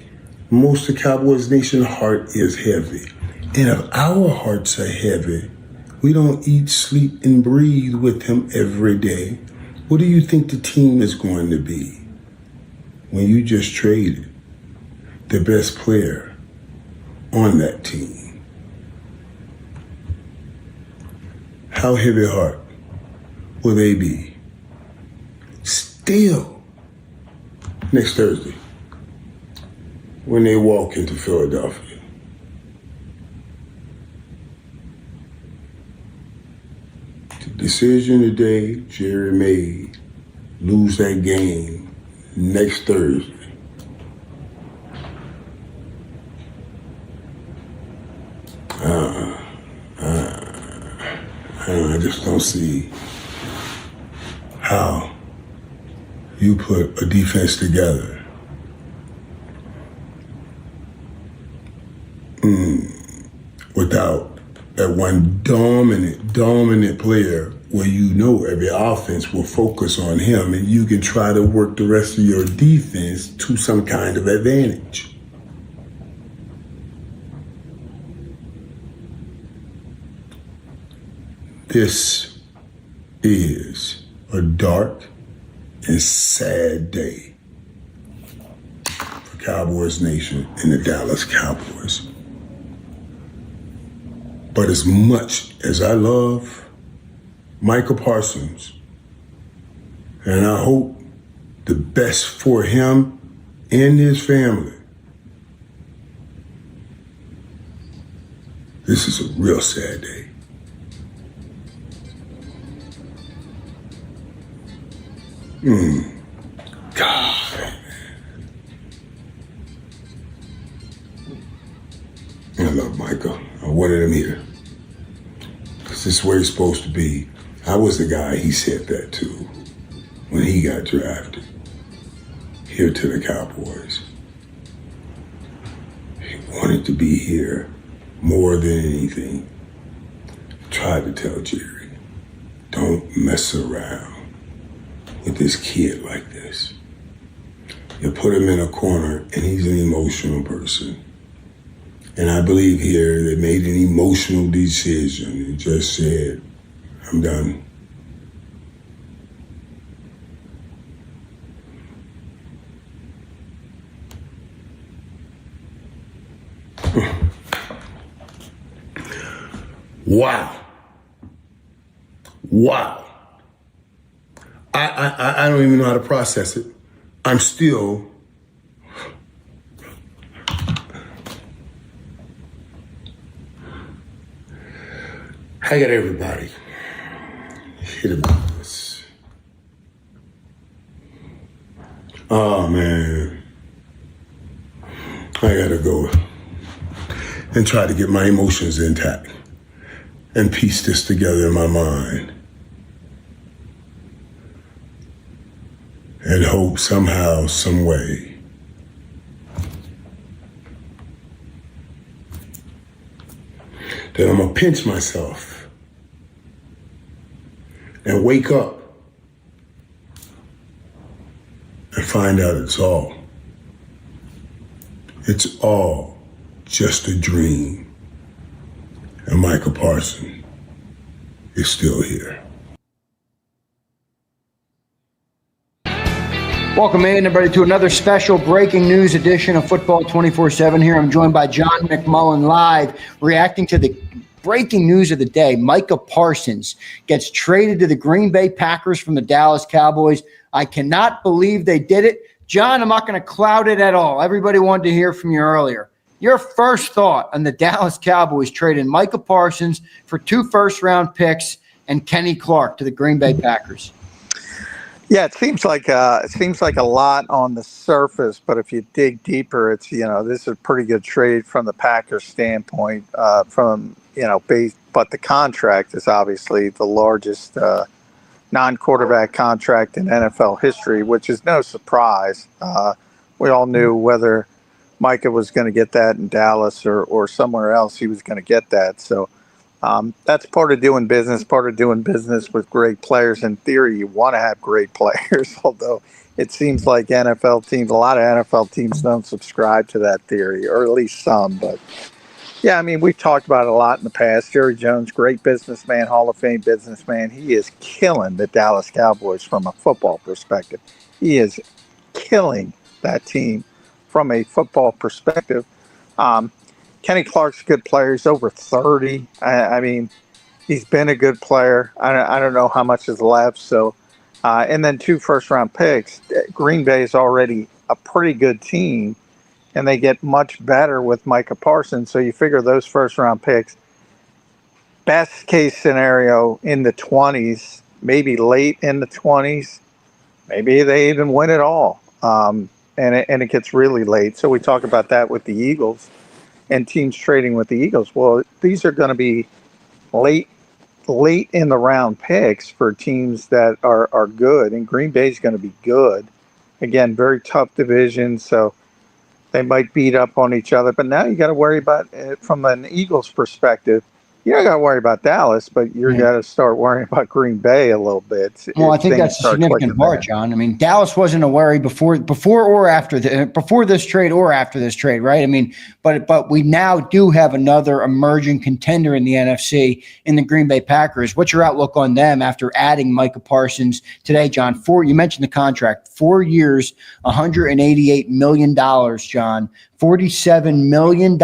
Most of Cowboys Nation's heart is heavy. And if our hearts are heavy, we don't eat, sleep, and breathe with him every day. What do you think the team is going to be when you just traded the best player on that team? How heavy heart will they be still next Thursday when they walk into Philadelphia? The decision today Jerry made, lose that game next Thursday. I just don't see how you put a defense together without that one dominant player where you know every offense will focus on him and you can try to work the rest of your defense to some kind of advantage. This is a dark and sad day for Cowboys Nation and the Dallas Cowboys. But as much as I love Micah Parsons. And I hope the best for him and his family. This is a real sad day. God. I love Micah. I wanted him here. Because this is where he's supposed to be. I was the guy he said that to when he got drafted here to the Cowboys. He wanted to be here more than anything. I tried to tell Jerry, don't mess around with this kid like this. You put him in a corner and he's an emotional person. And I believe here they made an emotional decision and just said, I'm done. Wow. Wow. I don't even know how to process it. I'm still I got everybody hit about this. Oh man. I gotta go and try to get my emotions intact and piece this together in my mind. And hope somehow, some way, that I'm gonna pinch myself and wake up and find out it's all just a dream. And Micah Parsons is still here. Welcome in, everybody, to another special breaking news edition of Football 24/7. Here I'm joined by John McMullen live, reacting to the breaking news of the day. Micah Parsons gets traded to the Green Bay Packers from the Dallas Cowboys. I cannot believe they did it. John, I'm not going to cloud it at all. Everybody wanted to hear from you earlier. Your first thought on the Dallas Cowboys trading Micah Parsons for 2 first-round picks and Kenny Clark to the Green Bay Packers. Yeah, it seems like a lot on the surface, but if you dig deeper, it's this is a pretty good trade from the Packers standpoint. But the contract is obviously the largest non-quarterback contract in NFL history, which is no surprise. We all knew whether Micah was going to get that in Dallas or somewhere else, he was going to get that. So. That's part of doing business with great players. In theory, you want to have great players, although it seems like a lot of NFL teams don't subscribe to that theory, or at least some. But, yeah, I mean, we've talked about it a lot in the past. Jerry Jones, great businessman, Hall of Fame businessman. He is killing the Dallas Cowboys from a football perspective. He is killing that team from a football perspective. Kenny Clark's a good player. He's over 30. I mean, he's been a good player. I don't know how much is left. So, and then 2 first-round picks. Green Bay is already a pretty good team, and they get much better with Micah Parsons. So you figure those first-round picks, best case scenario in the 20s, maybe late in the 20s, maybe they even win it all. And it gets really late. So we talk about that with the Eagles. And teams trading with the Eagles. Well, these are going to be late in the round picks for teams that are good, and Green Bay is going to be good. Again, very tough division, so they might beat up on each other. But now you got to worry about it from an Eagles perspective. You don't got to worry about Dallas, but you're got to start worrying about Green Bay a little bit. Well, I think that's a significant part, John. I mean, Dallas wasn't a worry before or after before this trade or after this trade, right? I mean, but we now do have another emerging contender in the NFC in the Green Bay Packers. What's your outlook on them after adding Micah Parsons today, John? You mentioned the contract, 4 years, $188 million, John, $47 million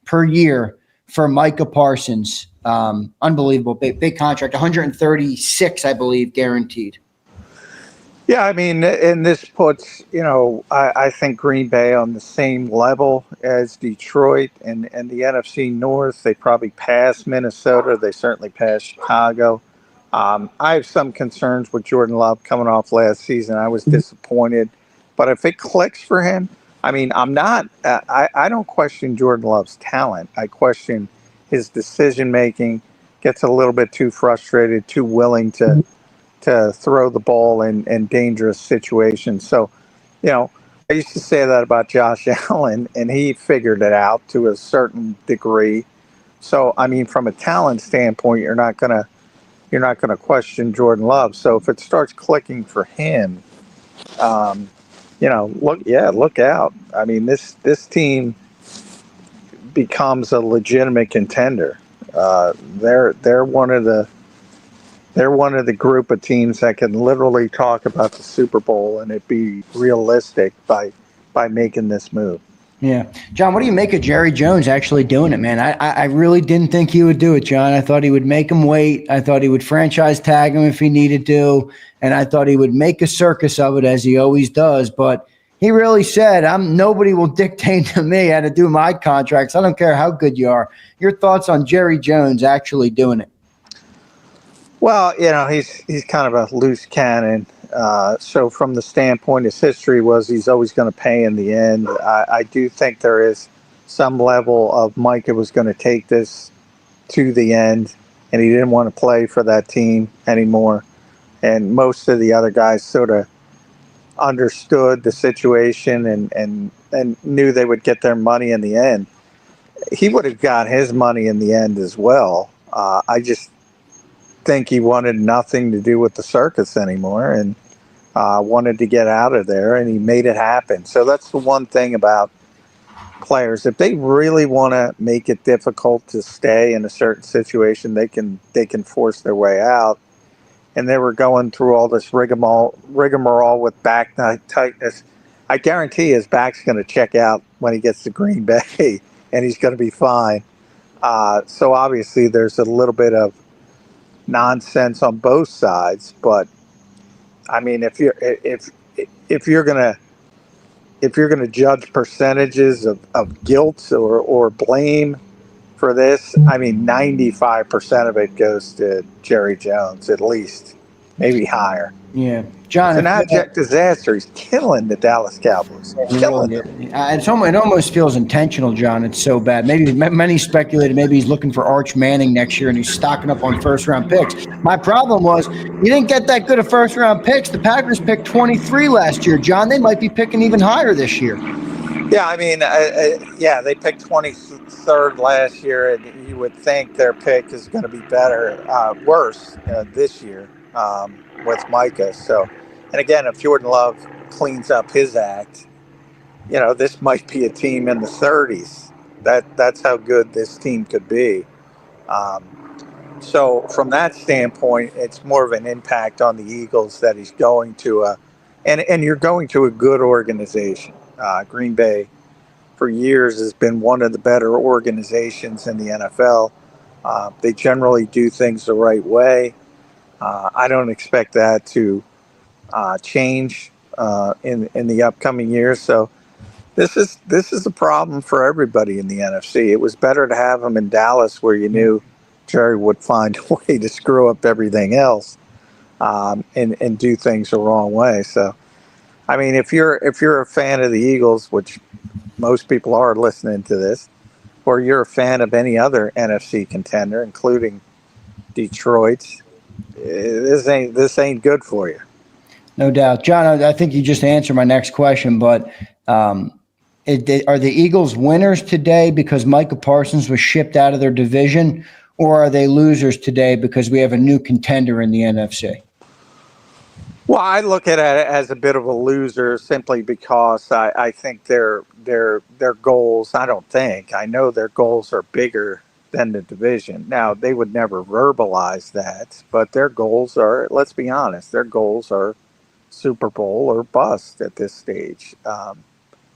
per year for Micah Parsons. Unbelievable. Big contract, 136, I believe, guaranteed. Yeah, I mean, and this puts, I think Green Bay on the same level as Detroit and the NFC North. They probably passed Minnesota. They certainly passed Chicago. I have some concerns with Jordan Love coming off last season. I was disappointed. But if it clicks for him, I mean, I don't question Jordan Love's talent. I question his decision making, gets a little bit too frustrated, too willing to throw the ball in dangerous situations. So, I used to say that about Josh Allen, and he figured it out to a certain degree. So, I mean, from a talent standpoint, you're not gonna question Jordan Love. So if it starts clicking for him, look out. I mean, this team becomes a legitimate contender. They're one of the group of teams that can literally talk about the Super Bowl and it be realistic by making this move. Yeah. John, what do you make of Jerry Jones actually doing it, man? I really didn't think he would do it, John. I thought he would make him wait. I thought he would franchise tag him if he needed to. And I thought he would make a circus of it, as he always does. But he really said, nobody will dictate to me how to do my contracts. I don't care how good you are. Your thoughts on Jerry Jones actually doing it? Well, he's kind of a loose cannon. So from the standpoint, his history was he's always going to pay in the end. I do think there is some level of Micah was going to take this to the end, and he didn't want to play for that team anymore. And most of the other guys sort of understood the situation and knew they would get their money in the end. He would have got his money in the end as well. I just think he wanted nothing to do with the circus anymore and wanted to get out of there, and he made it happen. So that's the one thing about players. If they really want to make it difficult to stay in a certain situation, they can force their way out. And they were going through all this rigmarole with back tightness. I guarantee his back's going to check out when he gets to Green Bay, and he's going to be fine. So obviously there's a little bit of nonsense on both sides, but I mean, if you're gonna judge percentages of guilt or blame for this, I mean, 95% of it goes to Jerry Jones, at least, maybe higher. Yeah, John, It's an abject disaster. He's killing the Dallas Cowboys. Killing them. It almost feels intentional, John. It's so bad. Maybe many speculated maybe he's looking for Arch Manning next year and he's stocking up on first-round picks. My problem was you didn't get that good of first-round picks. The Packers picked 23 last year, John. They might be picking even higher this year. Yeah, I mean, they picked 23rd last year, and you would think their pick is going to be worse this year with Micah. So, and again, if Jordan Love cleans up his act, this might be a team in the 30s. That's how good this team could be. So from that standpoint, it's more of an impact on the Eagles that he's going to and you're going to a good organization. Green Bay for years has been one of the better organizations in the NFL. They generally do things the right way. I don't expect that to change in the upcoming years. So this is a problem for everybody in the NFC. It was better to have him in Dallas, where you knew Jerry would find a way to screw up everything else and do things the wrong way. So, I mean, if you're a fan of the Eagles, which most people are listening to this, or you're a fan of any other NFC contender, including Detroit, this ain't good for you. No doubt. John, I think you just answered my next question, but are the Eagles winners today because Micah Parsons was shipped out of their division, or are they losers today because we have a new contender in the NFC? Well, I look at it as a bit of a loser simply because I think their goals, I know their goals are bigger than the division. Now, they would never verbalize that, but their goals are, let's be honest, their goals are Super Bowl or bust at this stage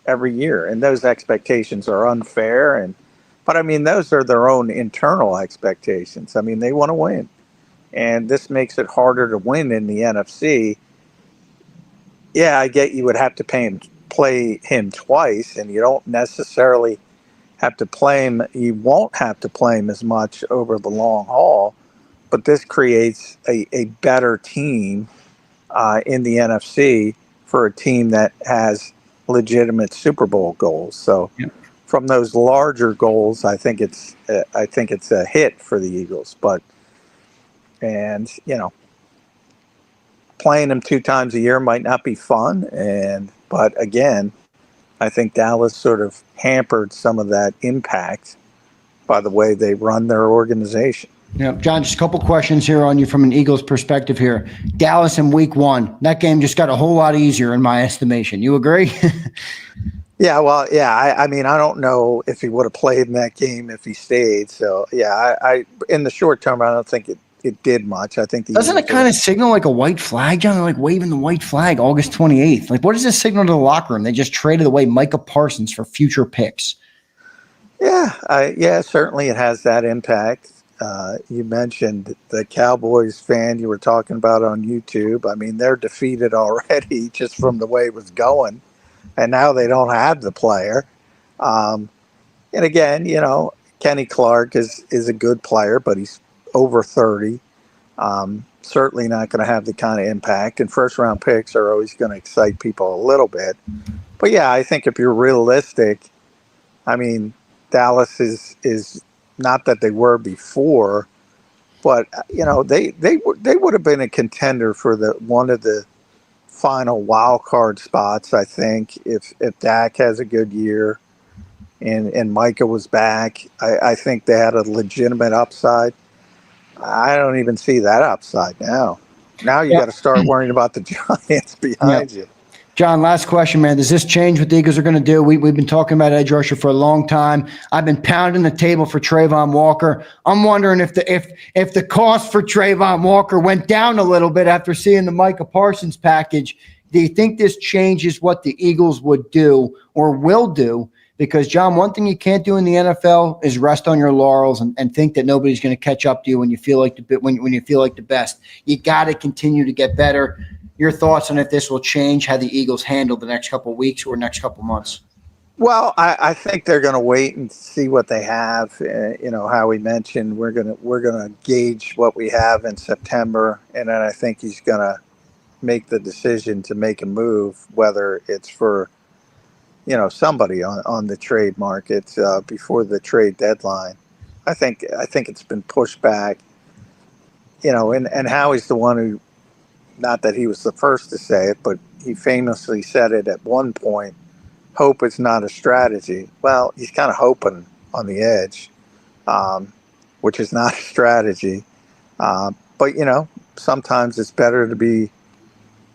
every year. And those expectations are unfair, and But I mean, those are their own internal expectations. I mean, they want to win. And this makes it harder to win in the NFC. Yeah, I get you would have to play him twice, and you don't necessarily have to play him. You won't have to play him as much over the long haul. But this creates a better team in the NFC for a team that has legitimate Super Bowl goals. So, from those larger goals, I think it's a hit for the Eagles. But playing them 2 times a year might not be fun. But again, I think Dallas sort of hampered some of that impact by the way they run their organization. Yeah, John, just a couple questions here on you from an Eagles perspective here. Dallas in week 1, that game just got a whole lot easier in my estimation. You agree? Yeah, well, yeah. I mean, I don't know if he would have played in that game if he stayed. So, yeah, I in the short term, I don't think it did much. I think Doesn't it kind of signal like a white flag, John? They're like waving the white flag August 28th. Like, what does this signal to the locker room? They just traded away Micah Parsons for future picks. Yeah, certainly it has that impact. You mentioned the Cowboys fan you were talking about on YouTube. I mean, they're defeated already just from the way it was going. And now they don't have the player. And again, Kenny Clark is a good player, but he's over 30. Certainly not going to have the kind of impact. And first-round picks are always going to excite people a little bit. But, yeah, I think if you're realistic, I mean, Dallas is not that they were before, but, they would have been a contender for one of the final wild card spots, I think, if Dak has a good year and Micah was back. I think they had a legitimate upside. I don't even see that upside now. Now you got to start worrying about the Giants behind you. John, last question, man. Does this change what the Eagles are going to do? We've been talking about edge rusher for a long time. I've been pounding the table for Trayvon Walker. I'm wondering if the cost for Trayvon Walker went down a little bit after seeing the Micah Parsons package. Do you think this changes what the Eagles would do or will do? Because, John, one thing you can't do in the NFL is rest on your laurels and think that nobody's going to catch up to you when you feel like when you feel like the best. You got to continue to get better. Your thoughts on if this will change how the Eagles handle the next couple of weeks or next couple of months? Well, I think they're going to wait and see what they have. How we mentioned, we're gonna gauge what we have in September, and then I think he's going to make the decision to make a move, whether it's for somebody on the trade market before the trade deadline. I think it's been pushed back. And Howie's the one who, not that he was the first to say it, but he famously said it at one point, hope is not a strategy. Well, he's kind of hoping on the edge, which is not a strategy. But, sometimes it's better to be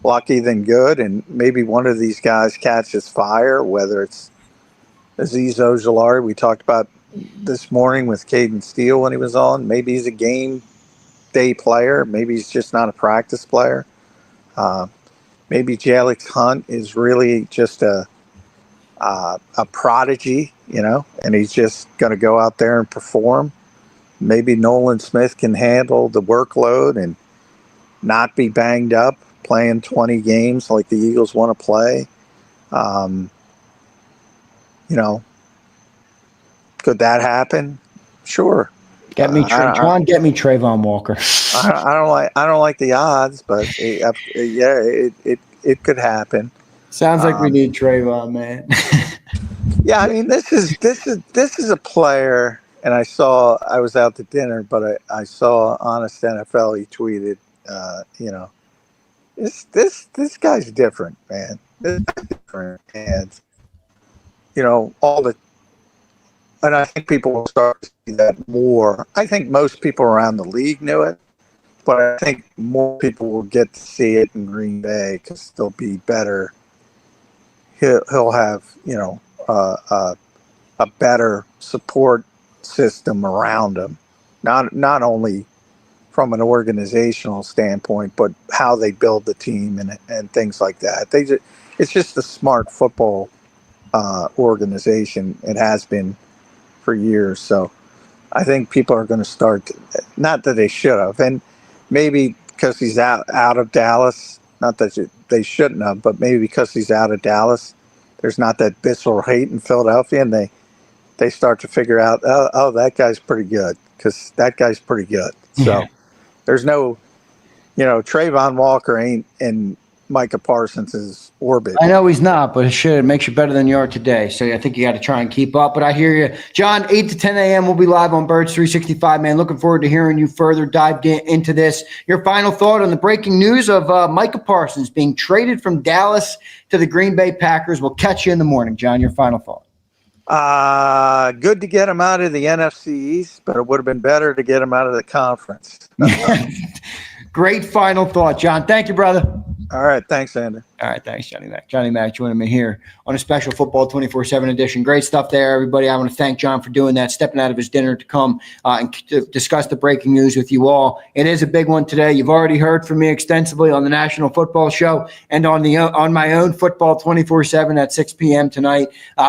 lucky than good, and maybe one of these guys catches fire, whether it's Azeez Ojulari, we talked about this morning with Caden Steele when he was on. Maybe he's a game day player. Maybe he's just not a practice player. Maybe Jalix Hunt is really just a prodigy, and he's just going to go out there and perform. Maybe Nolan Smith can handle the workload and not be banged up playing 20 games like the Eagles want to play. Could that happen? Sure. Get me Trayvon Walker. I don't like the odds, but it could happen. Sounds like we need Trayvon, man. Yeah, I mean this is a player, and I was out to dinner, but I saw Honest NFL. He tweeted, this guy's different, man. This guy's different, and and I think people will start to see that more. I think most people around the league knew it, but I think more people will get to see it in Green Bay because they'll be better. He'll have, a better support system around him, not only from an organizational standpoint, but how they build the team and things like that. It's just a smart football organization. It has been for years. So I think people are going to start, not that they should have, and maybe because he's out of Dallas, not that they shouldn't have, but maybe because he's out of Dallas, there's not that visceral hate in Philadelphia, and they start to figure out, oh, that guy's pretty good, because that guy's pretty good. So there's no, Trayvon Walker ain't in Micah Parsons' orbit. I know he's not, but it makes you better than you are today. So I think you got to try and keep up. But I hear you. John, 8 to 10 a.m. we'll be live on Birds 365, man. Looking forward to hearing you further dive into this. Your final thought on the breaking news of Micah Parsons being traded from Dallas to the Green Bay Packers. We'll catch you in the morning, John. Your final thought. Good to get him out of the NFC East, but it would have been better to get him out of the conference. Great final thought, John. Thank you, brother. All right. Thanks, Andy. All right. Thanks, Johnny Mac. Johnny Mac joining me here on a special Football 24/7 edition. Great stuff there, everybody. I want to thank John for doing that, stepping out of his dinner to come and to discuss the breaking news with you all. It is a big one today. You've already heard from me extensively on the National Football Show and on my own Football 24/7 at 6 p.m. tonight.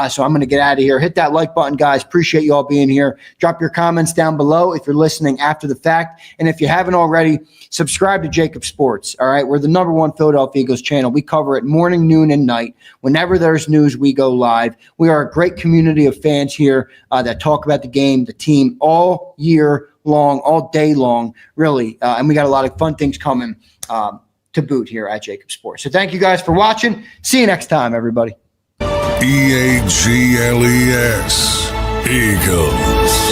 So I'm going to get out of here. Hit that like button, guys. Appreciate you all being here. Drop your comments down below if you're listening after the fact. And if you haven't already, subscribe to Jacob Sports. All right. We're the #1 Philadelphia Eagles channel. We cover it morning, noon, and night. Whenever there's news, we go live. We are a great community of fans here that talk about the game, the team all year long, all day long, really. And we got a lot of fun things coming to boot here at Jacob Sports. So thank you guys for watching. See you next time, everybody. EAGLES, Eagles.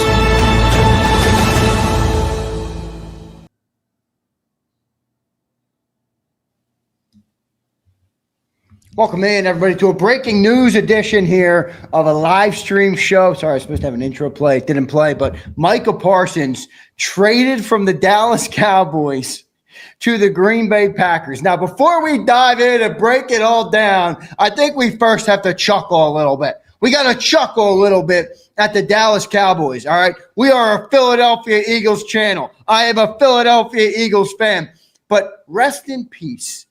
Welcome in, everybody, to a breaking news edition here of a live stream show. Sorry, I was supposed to have an intro play. It didn't play, but Micah Parsons traded from the Dallas Cowboys to the Green Bay Packers. Now, before we dive in and break it all down, I think we first have to chuckle a little bit. We got to chuckle a little bit at the Dallas Cowboys, all right? We are a Philadelphia Eagles channel. I am a Philadelphia Eagles fan. But rest in peace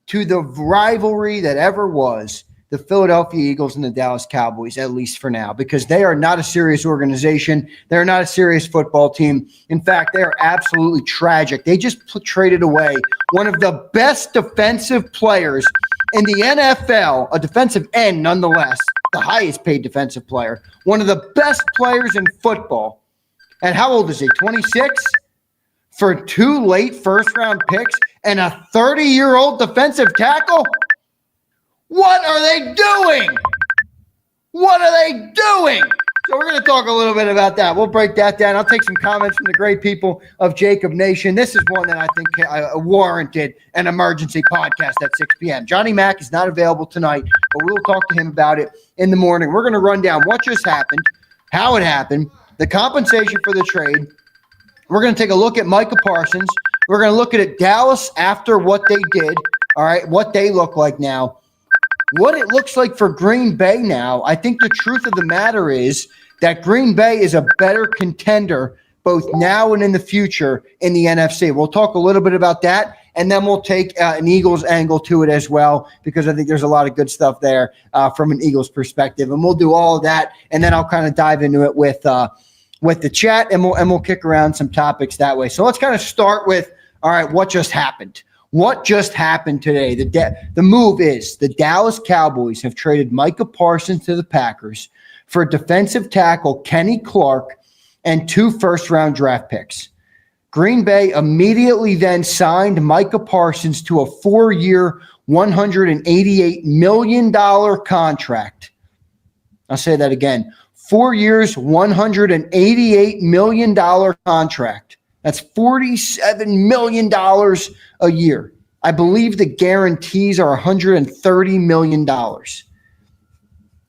to the rivalry that ever was the Philadelphia Eagles and the Dallas Cowboys, at least for now, because they are not a serious organization. They're not a serious football team. In fact, they are absolutely tragic. They just traded away one of the best defensive players in the NFL, a defensive end nonetheless, the highest paid defensive player, one of the best players in football. And how old is he, 26? For 2 late first-round picks and a 30-year-old defensive tackle? What are they doing? What are they doing? So we're going to talk a little bit about that. We'll break that down. I'll take some comments from the great people of Jacob Nation. This is one that I think warranted an emergency podcast at 6 p.m. Johnny Mac is not available tonight, but we will talk to him about it in the morning. We're going to run down what just happened, how it happened, the compensation for the trade. We're going to take a look at Micah Parsons. We're going to look at Dallas after what they did, all right, what they look like now, what it looks like for Green Bay now. I think the truth of the matter is that Green Bay is a better contender both now and in the future in the NFC. We'll talk a little bit about that, and then we'll take an Eagles angle to it as well, because I think there's a lot of good stuff there from an Eagles perspective, and we'll do all of that, and then I'll kind of dive into it with the chat, and we'll kick around some topics that way. So let's kind of start with, all right, what just happened? What just happened today? The move is the Dallas Cowboys have traded Micah Parsons to the Packers for defensive tackle Kenny Clark and 2 first-round draft picks. Green Bay immediately then signed Micah Parsons to a 4-year, $188 million contract. I'll say that again. 4 years, $188 million contract. That's $47 million a year. I believe the guarantees are $130 million.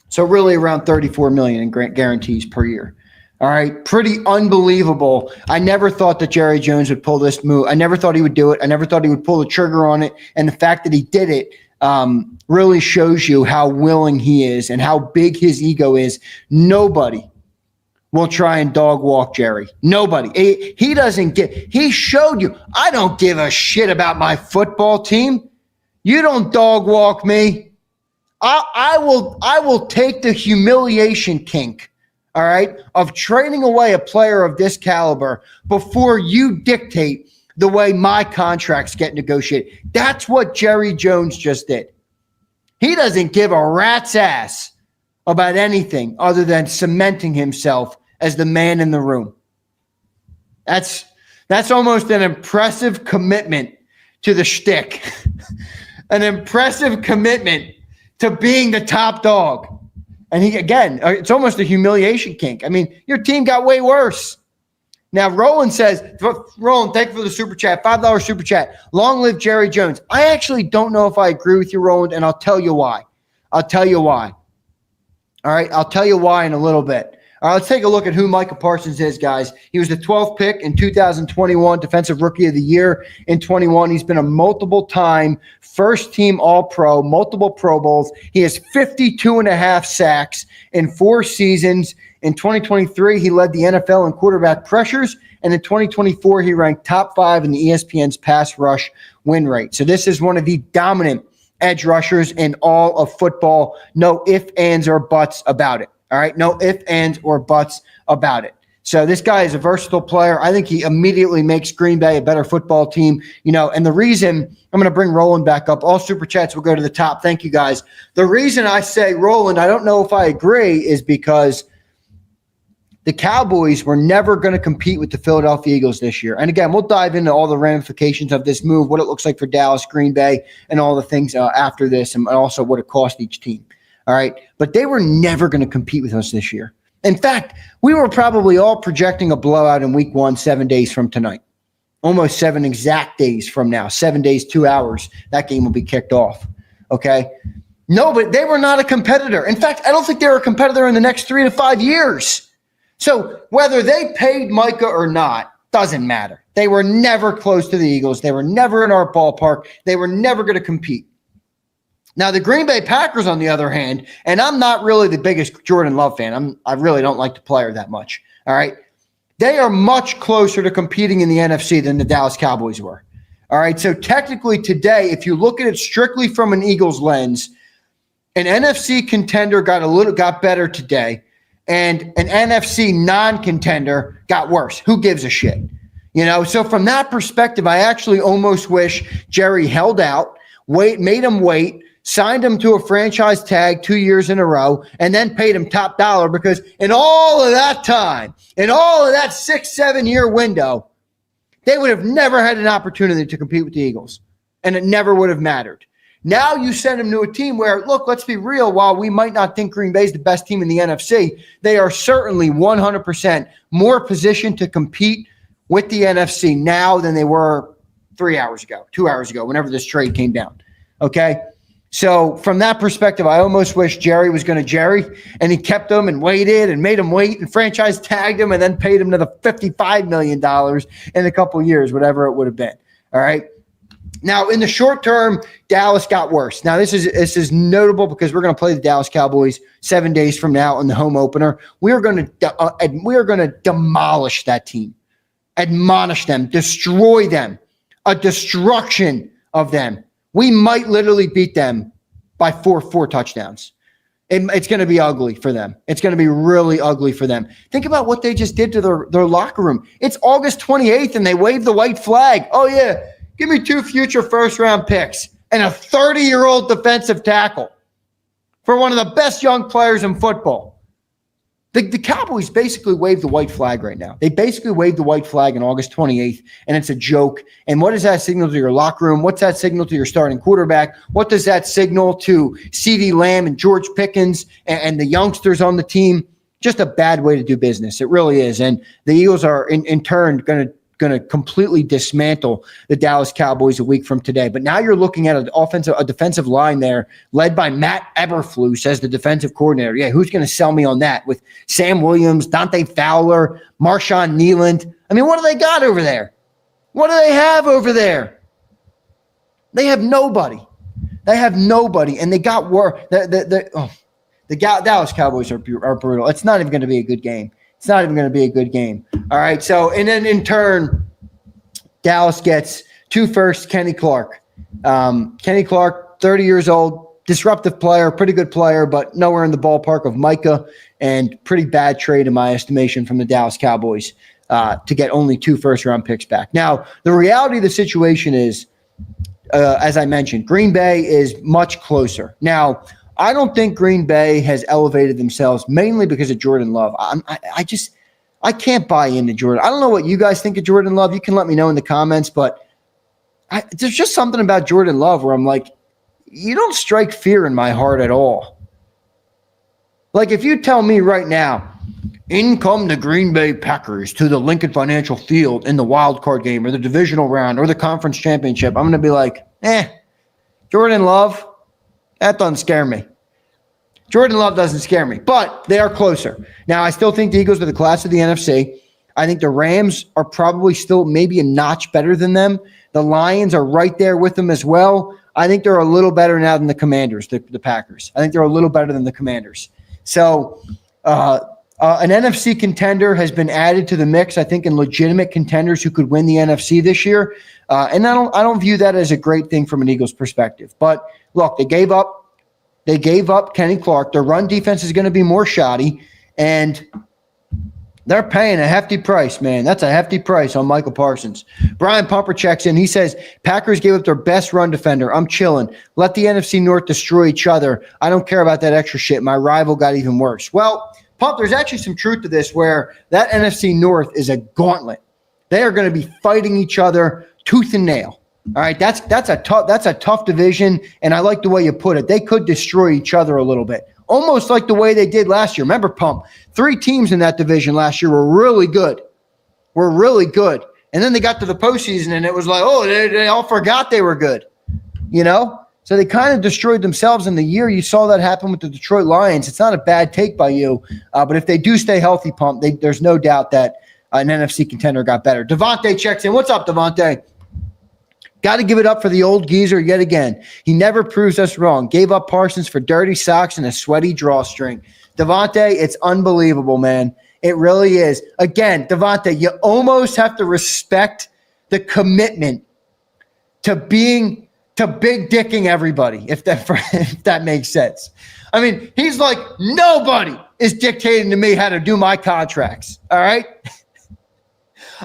So really around $34 million in guarantees per year. All right, pretty unbelievable. I never thought that Jerry Jones would pull this move. I never thought he would do it. I never thought he would pull the trigger on it. And the fact that he did it really shows you how willing he is and how big his ego is. Nobody will try and dog walk Jerry. Nobody. He doesn't he showed you, I don't give a shit about my football team. You don't dog walk me. I will take the humiliation kink all right, of trading away a player of this caliber before you dictate the way my contracts get negotiated. That's what Jerry Jones just did. He doesn't give a rat's ass about anything other than cementing himself as the man in the room. That's almost an impressive commitment to the shtick. An impressive commitment to being the top dog. And it's almost a humiliation kink. I mean, your team got way worse. Now, Roland says, Roland, thank you for the super chat, $5 super chat. Long live Jerry Jones. I actually don't know if I agree with you, Roland, and I'll tell you why. All right, I'll tell you why in a little bit. All right, let's take a look at who Micah Parsons is, guys. He was the 12th pick in 2021, Defensive Rookie of the Year in 21. He's been a multiple-time first-team All-Pro, multiple Pro Bowls. He has 52.5 sacks in 4 seasons. In 2023, he led the NFL in quarterback pressures, and in 2024, he ranked top 5 in the ESPN's pass rush win rate. So this is one of the dominant edge rushers in all of football. No ifs, ands, or buts about it. All right, no ifs, ands, or buts about it. So this guy is a versatile player. I think he immediately makes Green Bay a better football team. And the reason I'm going to bring Roland back up, all super chats will go to the top. Thank you, guys. The reason I say Roland, I don't know if I agree, is because the Cowboys were never going to compete with the Philadelphia Eagles this year. And again, we'll dive into all the ramifications of this move, what it looks like for Dallas, Green Bay, and all the things after this, and also what it cost each team. All right. But they were never going to compete with us this year. In fact, we were probably all projecting a blowout in week 1, 7 days from tonight. Almost 7 exact days from now. 7 days, 2 hours. That game will be kicked off. Okay. No, but they were not a competitor. In fact, I don't think they were a competitor in the next 3 to 5 years. So whether they paid Micah or not, doesn't matter. They were never close to the Eagles. They were never in our ballpark. They were never going to compete. Now, the Green Bay Packers, on the other hand, and I'm not really the biggest Jordan Love fan. I really don't like the player that much. All right. They are much closer to competing in the NFC than the Dallas Cowboys were. All right. So technically today, if you look at it strictly from an Eagles lens, an NFC contender got better today, and an NFC non-contender got worse. Who gives a shit? So from that perspective, I actually almost wish Jerry held out, made him wait, signed him to a franchise tag 2 years in a row, and then paid him top dollar, because in all of that time, in all of that 6-7 year window, they would have never had an opportunity to compete with the Eagles, and it never would have mattered. Now you send him to a team where, look, let's be real, while we might not think Green Bay is the best team in the NFC, they are certainly 100% more positioned to compete with the NFC now than they were 3 hours ago, 2 hours ago, whenever this trade came down. Okay? So from that perspective, I almost wish Jerry was going to Jerry, and he kept him and waited and made him wait and franchise tagged him and then paid him to the $55 million in a couple of years, whatever it would have been. All right. Now, in the short term, Dallas got worse. Now, this is notable because we're going to play the Dallas Cowboys 7 days from now in the home opener. We are going to demolish that team, admonish them, destroy them, a destruction of them. We might literally beat them by four touchdowns. It's going to be ugly for them. It's going to be really ugly for them. Think about what they just did to their locker room. It's August 28th, and they waved the white flag. Oh, yeah, give me 2 future first-round picks and a 30-year-old defensive tackle for one of the best young players in football. The Cowboys basically waved the white flag right now. They basically waved the white flag on August 28th, and it's a joke. And what does that signal to your locker room? What's that signal to your starting quarterback? What does that signal to CeeDee Lamb and George Pickens and the youngsters on the team? Just a bad way to do business. It really is. And the Eagles are, in turn, going to completely dismantle the Dallas Cowboys a week from today. But now you're looking at a defensive line there led by Matt Eberflus as the defensive coordinator. Yeah, who's going to sell me on that? With Sam Williams, Dante Fowler, Marshawn Nealand. I mean, what do they got over there? What do they have over there? They have nobody. They have nobody, and they got worse. The Dallas Cowboys are brutal. It's not even going to be a good game. It's not even going to be a good game. All right. So, and then in turn, Dallas gets 2 firsts, Kenny Clark. Kenny Clark, 30 years old, disruptive player, pretty good player, but nowhere in the ballpark of Micah, and pretty bad trade in my estimation from the Dallas Cowboys to get only 2 first-round picks back. Now, the reality of the situation is, as I mentioned, Green Bay is much closer. Now, I don't think Green Bay has elevated themselves mainly because of Jordan Love. I can't buy into Jordan. I don't know what you guys think of Jordan Love. You can let me know in the comments, but there's just something about Jordan Love where I'm like, you don't strike fear in my heart at all. Like, if you tell me right now, in come the Green Bay Packers to the Lincoln Financial Field in the wild card game or the divisional round or the conference championship, I'm going to be like, Jordan Love, that doesn't scare me. Jordan Love doesn't scare me, but they are closer. Now, I still think the Eagles are the class of the NFC. I think the Rams are probably still maybe a notch better than them. The Lions are right there with them as well. I think they're a little better now than the Commanders, the Packers. I think they're a little better than the Commanders. So an NFC contender has been added to the mix, I think, in legitimate contenders who could win the NFC this year. And I don't view that as a great thing from an Eagles perspective. But look, they gave up Kenny Clark. Their run defense is going to be more shoddy, and they're paying a hefty price, man. That's a hefty price on Micah Parsons. Brian Pumper checks in. He says, Packers gave up their best run defender. I'm chilling. Let the NFC North destroy each other. I don't care about that extra shit. My rival got even worse. Well, Pump, there's actually some truth to this where that NFC North is a gauntlet. They are going to be fighting each other tooth and nail. All right, that's a tough division, and I like the way you put it. They could destroy each other a little bit, almost like the way they did last year. Remember, Pump, 3 teams in that division last year were really good. And then they got to the postseason, and it was like, oh, they all forgot they were good, you know? So they kind of destroyed themselves in the year. You saw that happen with the Detroit Lions. It's not a bad take by you, but if they do stay healthy, Pump, there's no doubt that an NFC contender got better. Devontae checks in. What's up, Devontae? Got to give it up for the old geezer yet again. He never proves us wrong. Gave up Parsons for dirty socks and a sweaty drawstring. Devontae, it's unbelievable, man. It really is. Again, Devontae, you almost have to respect the commitment to big dicking everybody, if that makes sense. I mean, he's like, nobody is dictating to me how to do my contracts, all right?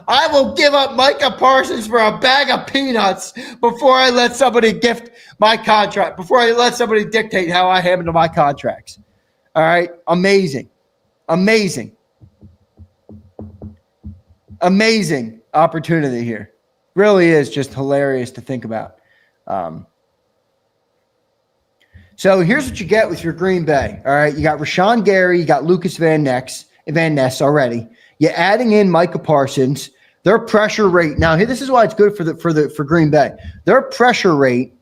I will give up Micah Parsons for a bag of peanuts before I let somebody gift my contract, before I let somebody dictate how I handle my contracts. All right? Amazing opportunity here. Really is just hilarious to think about. So here's what you get with your Green Bay. All right? You got Rashawn Gary, you got Lucas Van Ness already. You're adding in Micah Parsons. Their pressure rate. Now, this is why it's good for Green Bay. Their pressure rate,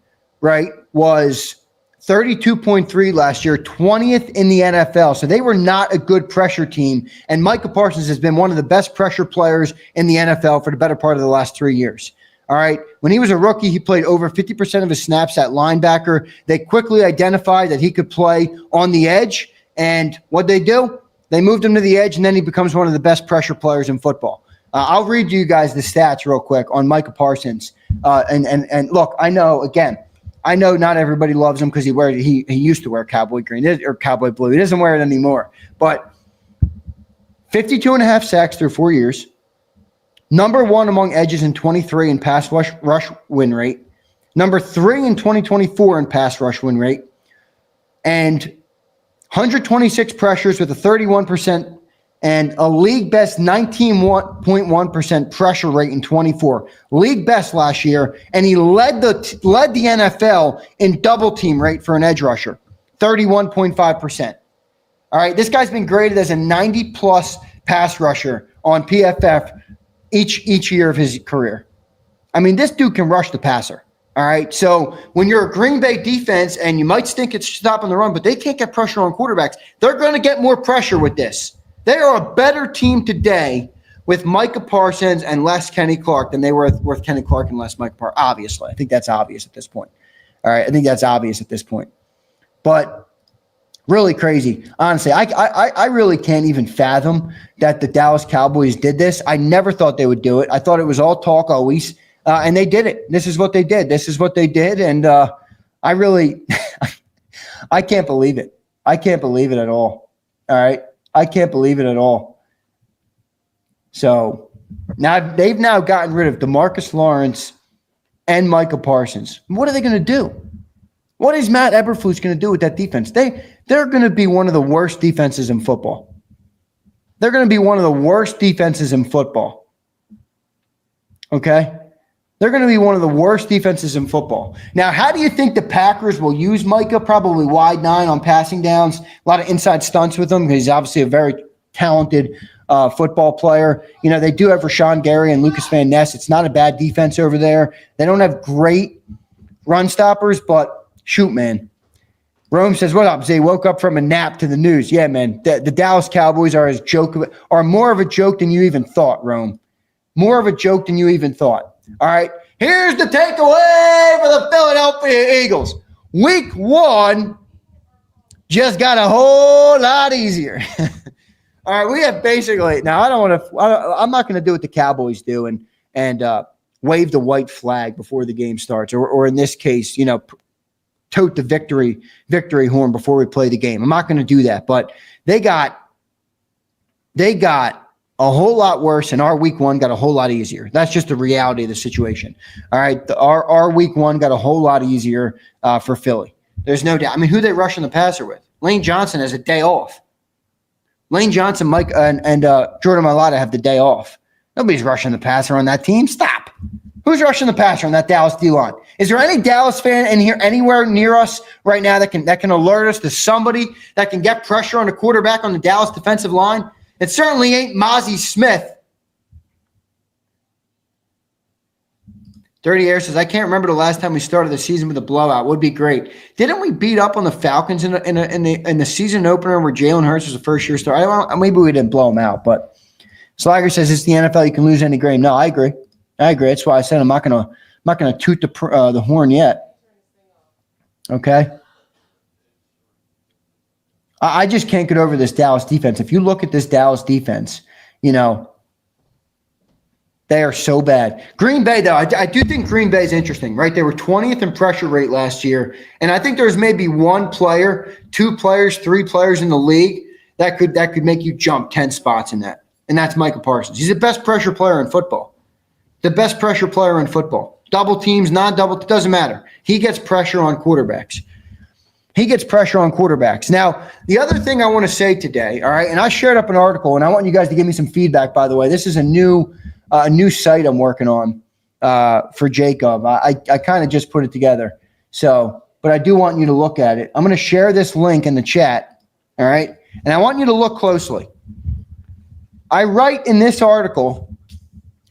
right, was 32.3 last year, 20th in the NFL. So they were not a good pressure team. And Micah Parsons has been one of the best pressure players in the NFL for the better part of the last 3 years. All right. When he was a rookie, he played over 50% of his snaps at linebacker. They quickly identified that he could play on the edge. And what'd they do? They moved him to the edge, and then he becomes one of the best pressure players in football. I'll read you guys the stats real quick on Micah Parsons. And look, I know not everybody loves him because he used to wear cowboy green or cowboy blue. He doesn't wear it anymore. But 52.5 sacks through 4 years. Number 1 among edges in 23 in pass rush win rate. Number 3 in 2024 in pass rush win rate. And 126 pressures with a 31% and a league best 19.1% pressure rate in 24. League best last year, and he led the NFL in double team rate for an edge rusher, 31.5%. All right, this guy's been graded as a 90-plus pass rusher on PFF each year of his career. I mean, this dude can rush the passer. All right, so when you're a Green Bay defense and you might think it's stopping the run, but they can't get pressure on quarterbacks, they're going to get more pressure with this. They are a better team today with Micah Parsons and less Kenny Clark than they were with Kenny Clark and less Micah Parsons. Obviously, I think that's obvious at this point. All right, I think that's obvious at this point. But really crazy. Honestly, I really can't even fathom that the Dallas Cowboys did this. I never thought they would do it. I thought it was all talk always. And they did it. This is what they did. And I really I can't believe it. I can't believe it at all. All right. I can't believe it at all. So now they've now gotten rid of DeMarcus Lawrence and Micah Parsons. What are they going to do? What is Matt Eberflus going to do with that defense? They're going to be one of the worst defenses in football. They're going to be one of the worst defenses in football. Okay? They're going to be one of the worst defenses in football. Now, how do you think the Packers will use Micah? Probably wide 9 on passing downs. A lot of inside stunts with him because he's obviously a very talented football player. You know, they do have Rashawn Gary and Lucas Van Ness. It's not a bad defense over there. They don't have great run stoppers, but shoot, man. Rome says, what up, Zay? Woke up from a nap to the news. Yeah, man. The Dallas Cowboys are more of a joke than you even thought, Rome. More of a joke than you even thought. All right. Here's the takeaway for the Philadelphia Eagles. Week 1 just got a whole lot easier. All right, we have basically now. I'm not going to do what the Cowboys do and wave the white flag before the game starts, or in this case, you know, tote the victory horn before we play the game. I'm not going to do that, but they got a whole lot worse, and our week 1 got a whole lot easier. That's just the reality of the situation. All right, our week 1 got a whole lot easier for Philly. There's no doubt. I mean, who they rushing the passer with? Lane Johnson has a day off. Lane Johnson, Mike, and Jordan Mailata have the day off. Nobody's rushing the passer on that team. Stop. Who's rushing the passer on that Dallas D-line? Is there any Dallas fan in here anywhere near us right now that can alert us to somebody that can get pressure on the quarterback on the Dallas defensive line? It certainly ain't Mozzie Smith. Dirty Air says, I can't remember the last time we started the season with a blowout. Would be great. Didn't we beat up on the Falcons in the season opener where Jalen Hurts was a first-year starter? Maybe we didn't blow them out, but Slager says it's the NFL. You can lose any game. No, I agree. That's why I said I'm not gonna toot the horn yet. Okay. I just can't get over this Dallas defense. If you look at this Dallas defense, you know, they are so bad. Green Bay, though, I do think Green Bay is interesting, right? They were 20th in pressure rate last year, and I think there's maybe 1 player, 2 players, 3 players in the league that could make you jump 10 spots in that, and that's Micah Parsons. He's the best pressure player in football. The best pressure player in football. Double teams, non-double, it doesn't matter. He gets pressure on quarterbacks. Now, the other thing I want to say today, all right, and I shared up an article, and I want you guys to give me some feedback, by the way. This is a new site I'm working on for Jacob. I kind of just put it together. So, but I do want you to look at it. I'm going to share this link in the chat, all right? And I want you to look closely. I write in this article,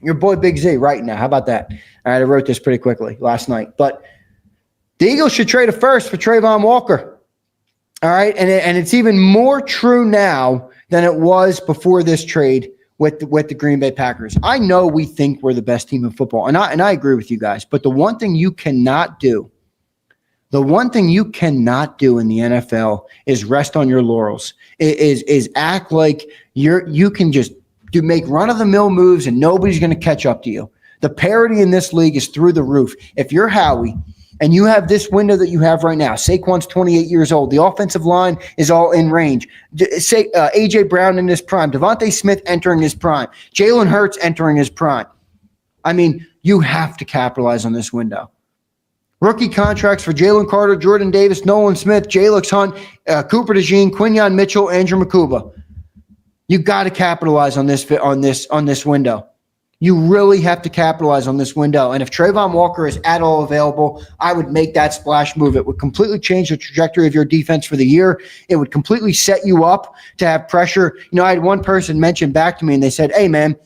your boy Big Z right now. How about that? All right, I wrote this pretty quickly last night. But the Eagles should trade a first for Trayvon Walker. All right, and it's even more true now than it was before this trade with the Green Bay Packers. I know we think we're the best team in football, and I agree with you guys. But the one thing you cannot do in the NFL is rest on your laurels. Is act like you can just make run-of-the-mill moves and nobody's going to catch up to you. The parity in this league is through the roof. If you're Howie and you have this window that you have right now, Saquon's 28 years old. The offensive line is all in range. Say A.J. Brown in his prime. Devontae Smith entering his prime. Jalen Hurts entering his prime. I mean, you have to capitalize on this window. Rookie contracts for Jalen Carter, Jordan Davis, Nolan Smith, Jalix Hunt, Cooper DeJean, Quinyon Mitchell, Andrew Makuba. You got to capitalize on this window. You really have to capitalize on this window. And if Trayvon Walker is at all available, I would make that splash move. It would completely change the trajectory of your defense for the year. It would completely set you up to have pressure. You know, I had one person mention back to me and they said, hey, man,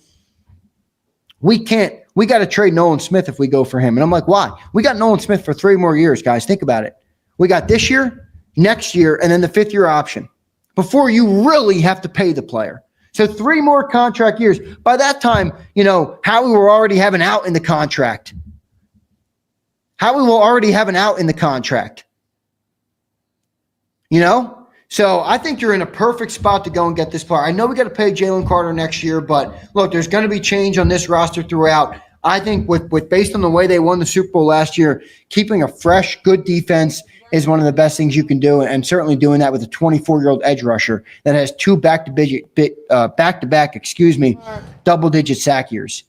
we got to trade Nolan Smith if we go for him. And I'm like, why? We got Nolan Smith for 3 more years, guys. Think about it. We got this year, next year, and then the 5th-year option before you really have to pay the player. So 3 more contract years. By that time, you know, Howie will already have an out in the contract. You know? So I think you're in a perfect spot to go and get this player. I know we got to pay Jalen Carter next year, but look, there's going to be change on this roster throughout. I think with based on the way they won the Super Bowl last year, keeping a fresh, good defense is one of the best things you can do, and certainly doing that with a 24-year-old edge rusher that has two back-to-back, double-digit sack years.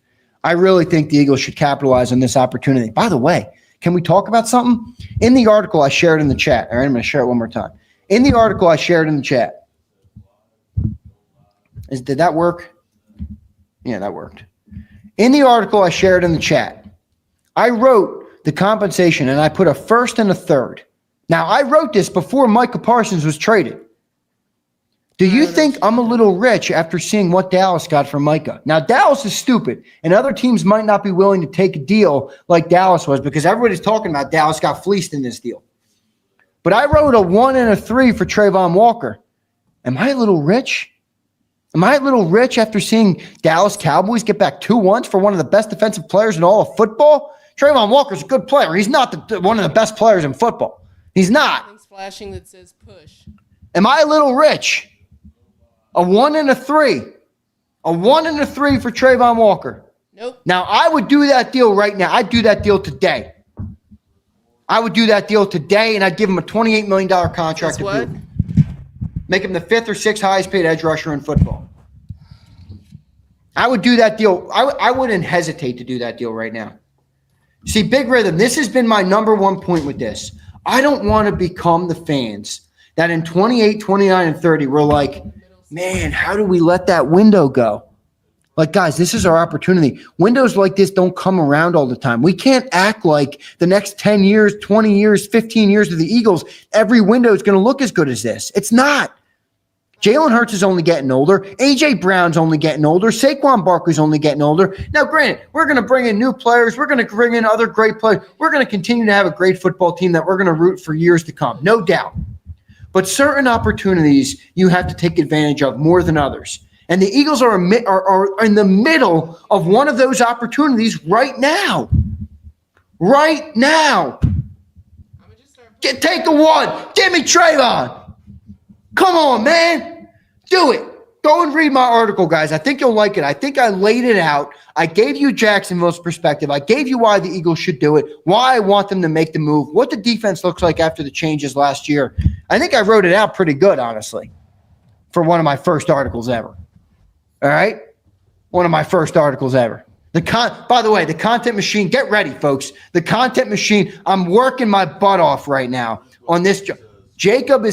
I really think the Eagles should capitalize on this opportunity. By the way, can we talk about something? In the article I shared in the chat, all right, I'm going to share it one more time. In the article I shared in the chat, did that work? Yeah, that worked. In the article I shared in the chat, I wrote the compensation, and I put a first and a third. Now, I wrote this before Micah Parsons was traded. Do you think I'm a little rich after seeing what Dallas got for Micah? Now, Dallas is stupid, and other teams might not be willing to take a deal like Dallas was because everybody's talking about Dallas got fleeced in this deal. But I wrote a 1 and a 3 for Trayvon Walker. Am I a little rich? Am I a little rich after seeing Dallas Cowboys get back 2 ones for one of the best defensive players in all of football? Trayvon Walker's a good player. He's not one of the best players in football. He's not. Something's flashing that says push. Am I a little rich? A 1 and a 3. A 1 and a 3 for Trayvon Walker. Nope. Now, I would do that deal right now. I'd do that deal today. I would do that deal today, and I'd give him a $28 million contract. What? Make him the 5th or 6th highest paid edge rusher in football. I would do that deal. I wouldn't hesitate to do that deal right now. See, Big Rhythm, this has been my number one point with this. I don't want to become the fans that in 28, 29, and 30, we're like, man, how do we let that window go? Like, guys, this is our opportunity. Windows like this don't come around all the time. We can't act like the next 10 years, 20 years, 15 years of the Eagles, every window is going to look as good as this. It's not. Jalen Hurts is only getting older. A.J. Brown's only getting older. Saquon Barkley's only getting older. Now, granted, we're going to bring in new players. We're going to bring in other great players. We're going to continue to have a great football team that we're going to root for years to come, no doubt. But certain opportunities you have to take advantage of more than others. And the Eagles are in the middle of one of those opportunities right now. Right now. Take the one. Give me Trayvon. Come on, man. Do it. Go and read my article, guys. I think you'll like it. I think I laid it out. I gave you Jacksonville's perspective. I gave you why the Eagles should do it, why I want them to make the move, what the defense looks like after the changes last year. I think I wrote it out pretty good, honestly, for one of my first articles ever. All right? One of my first articles ever. By the way, the content machine, get ready, folks. The content machine, I'm working my butt off right now on this. Jacob is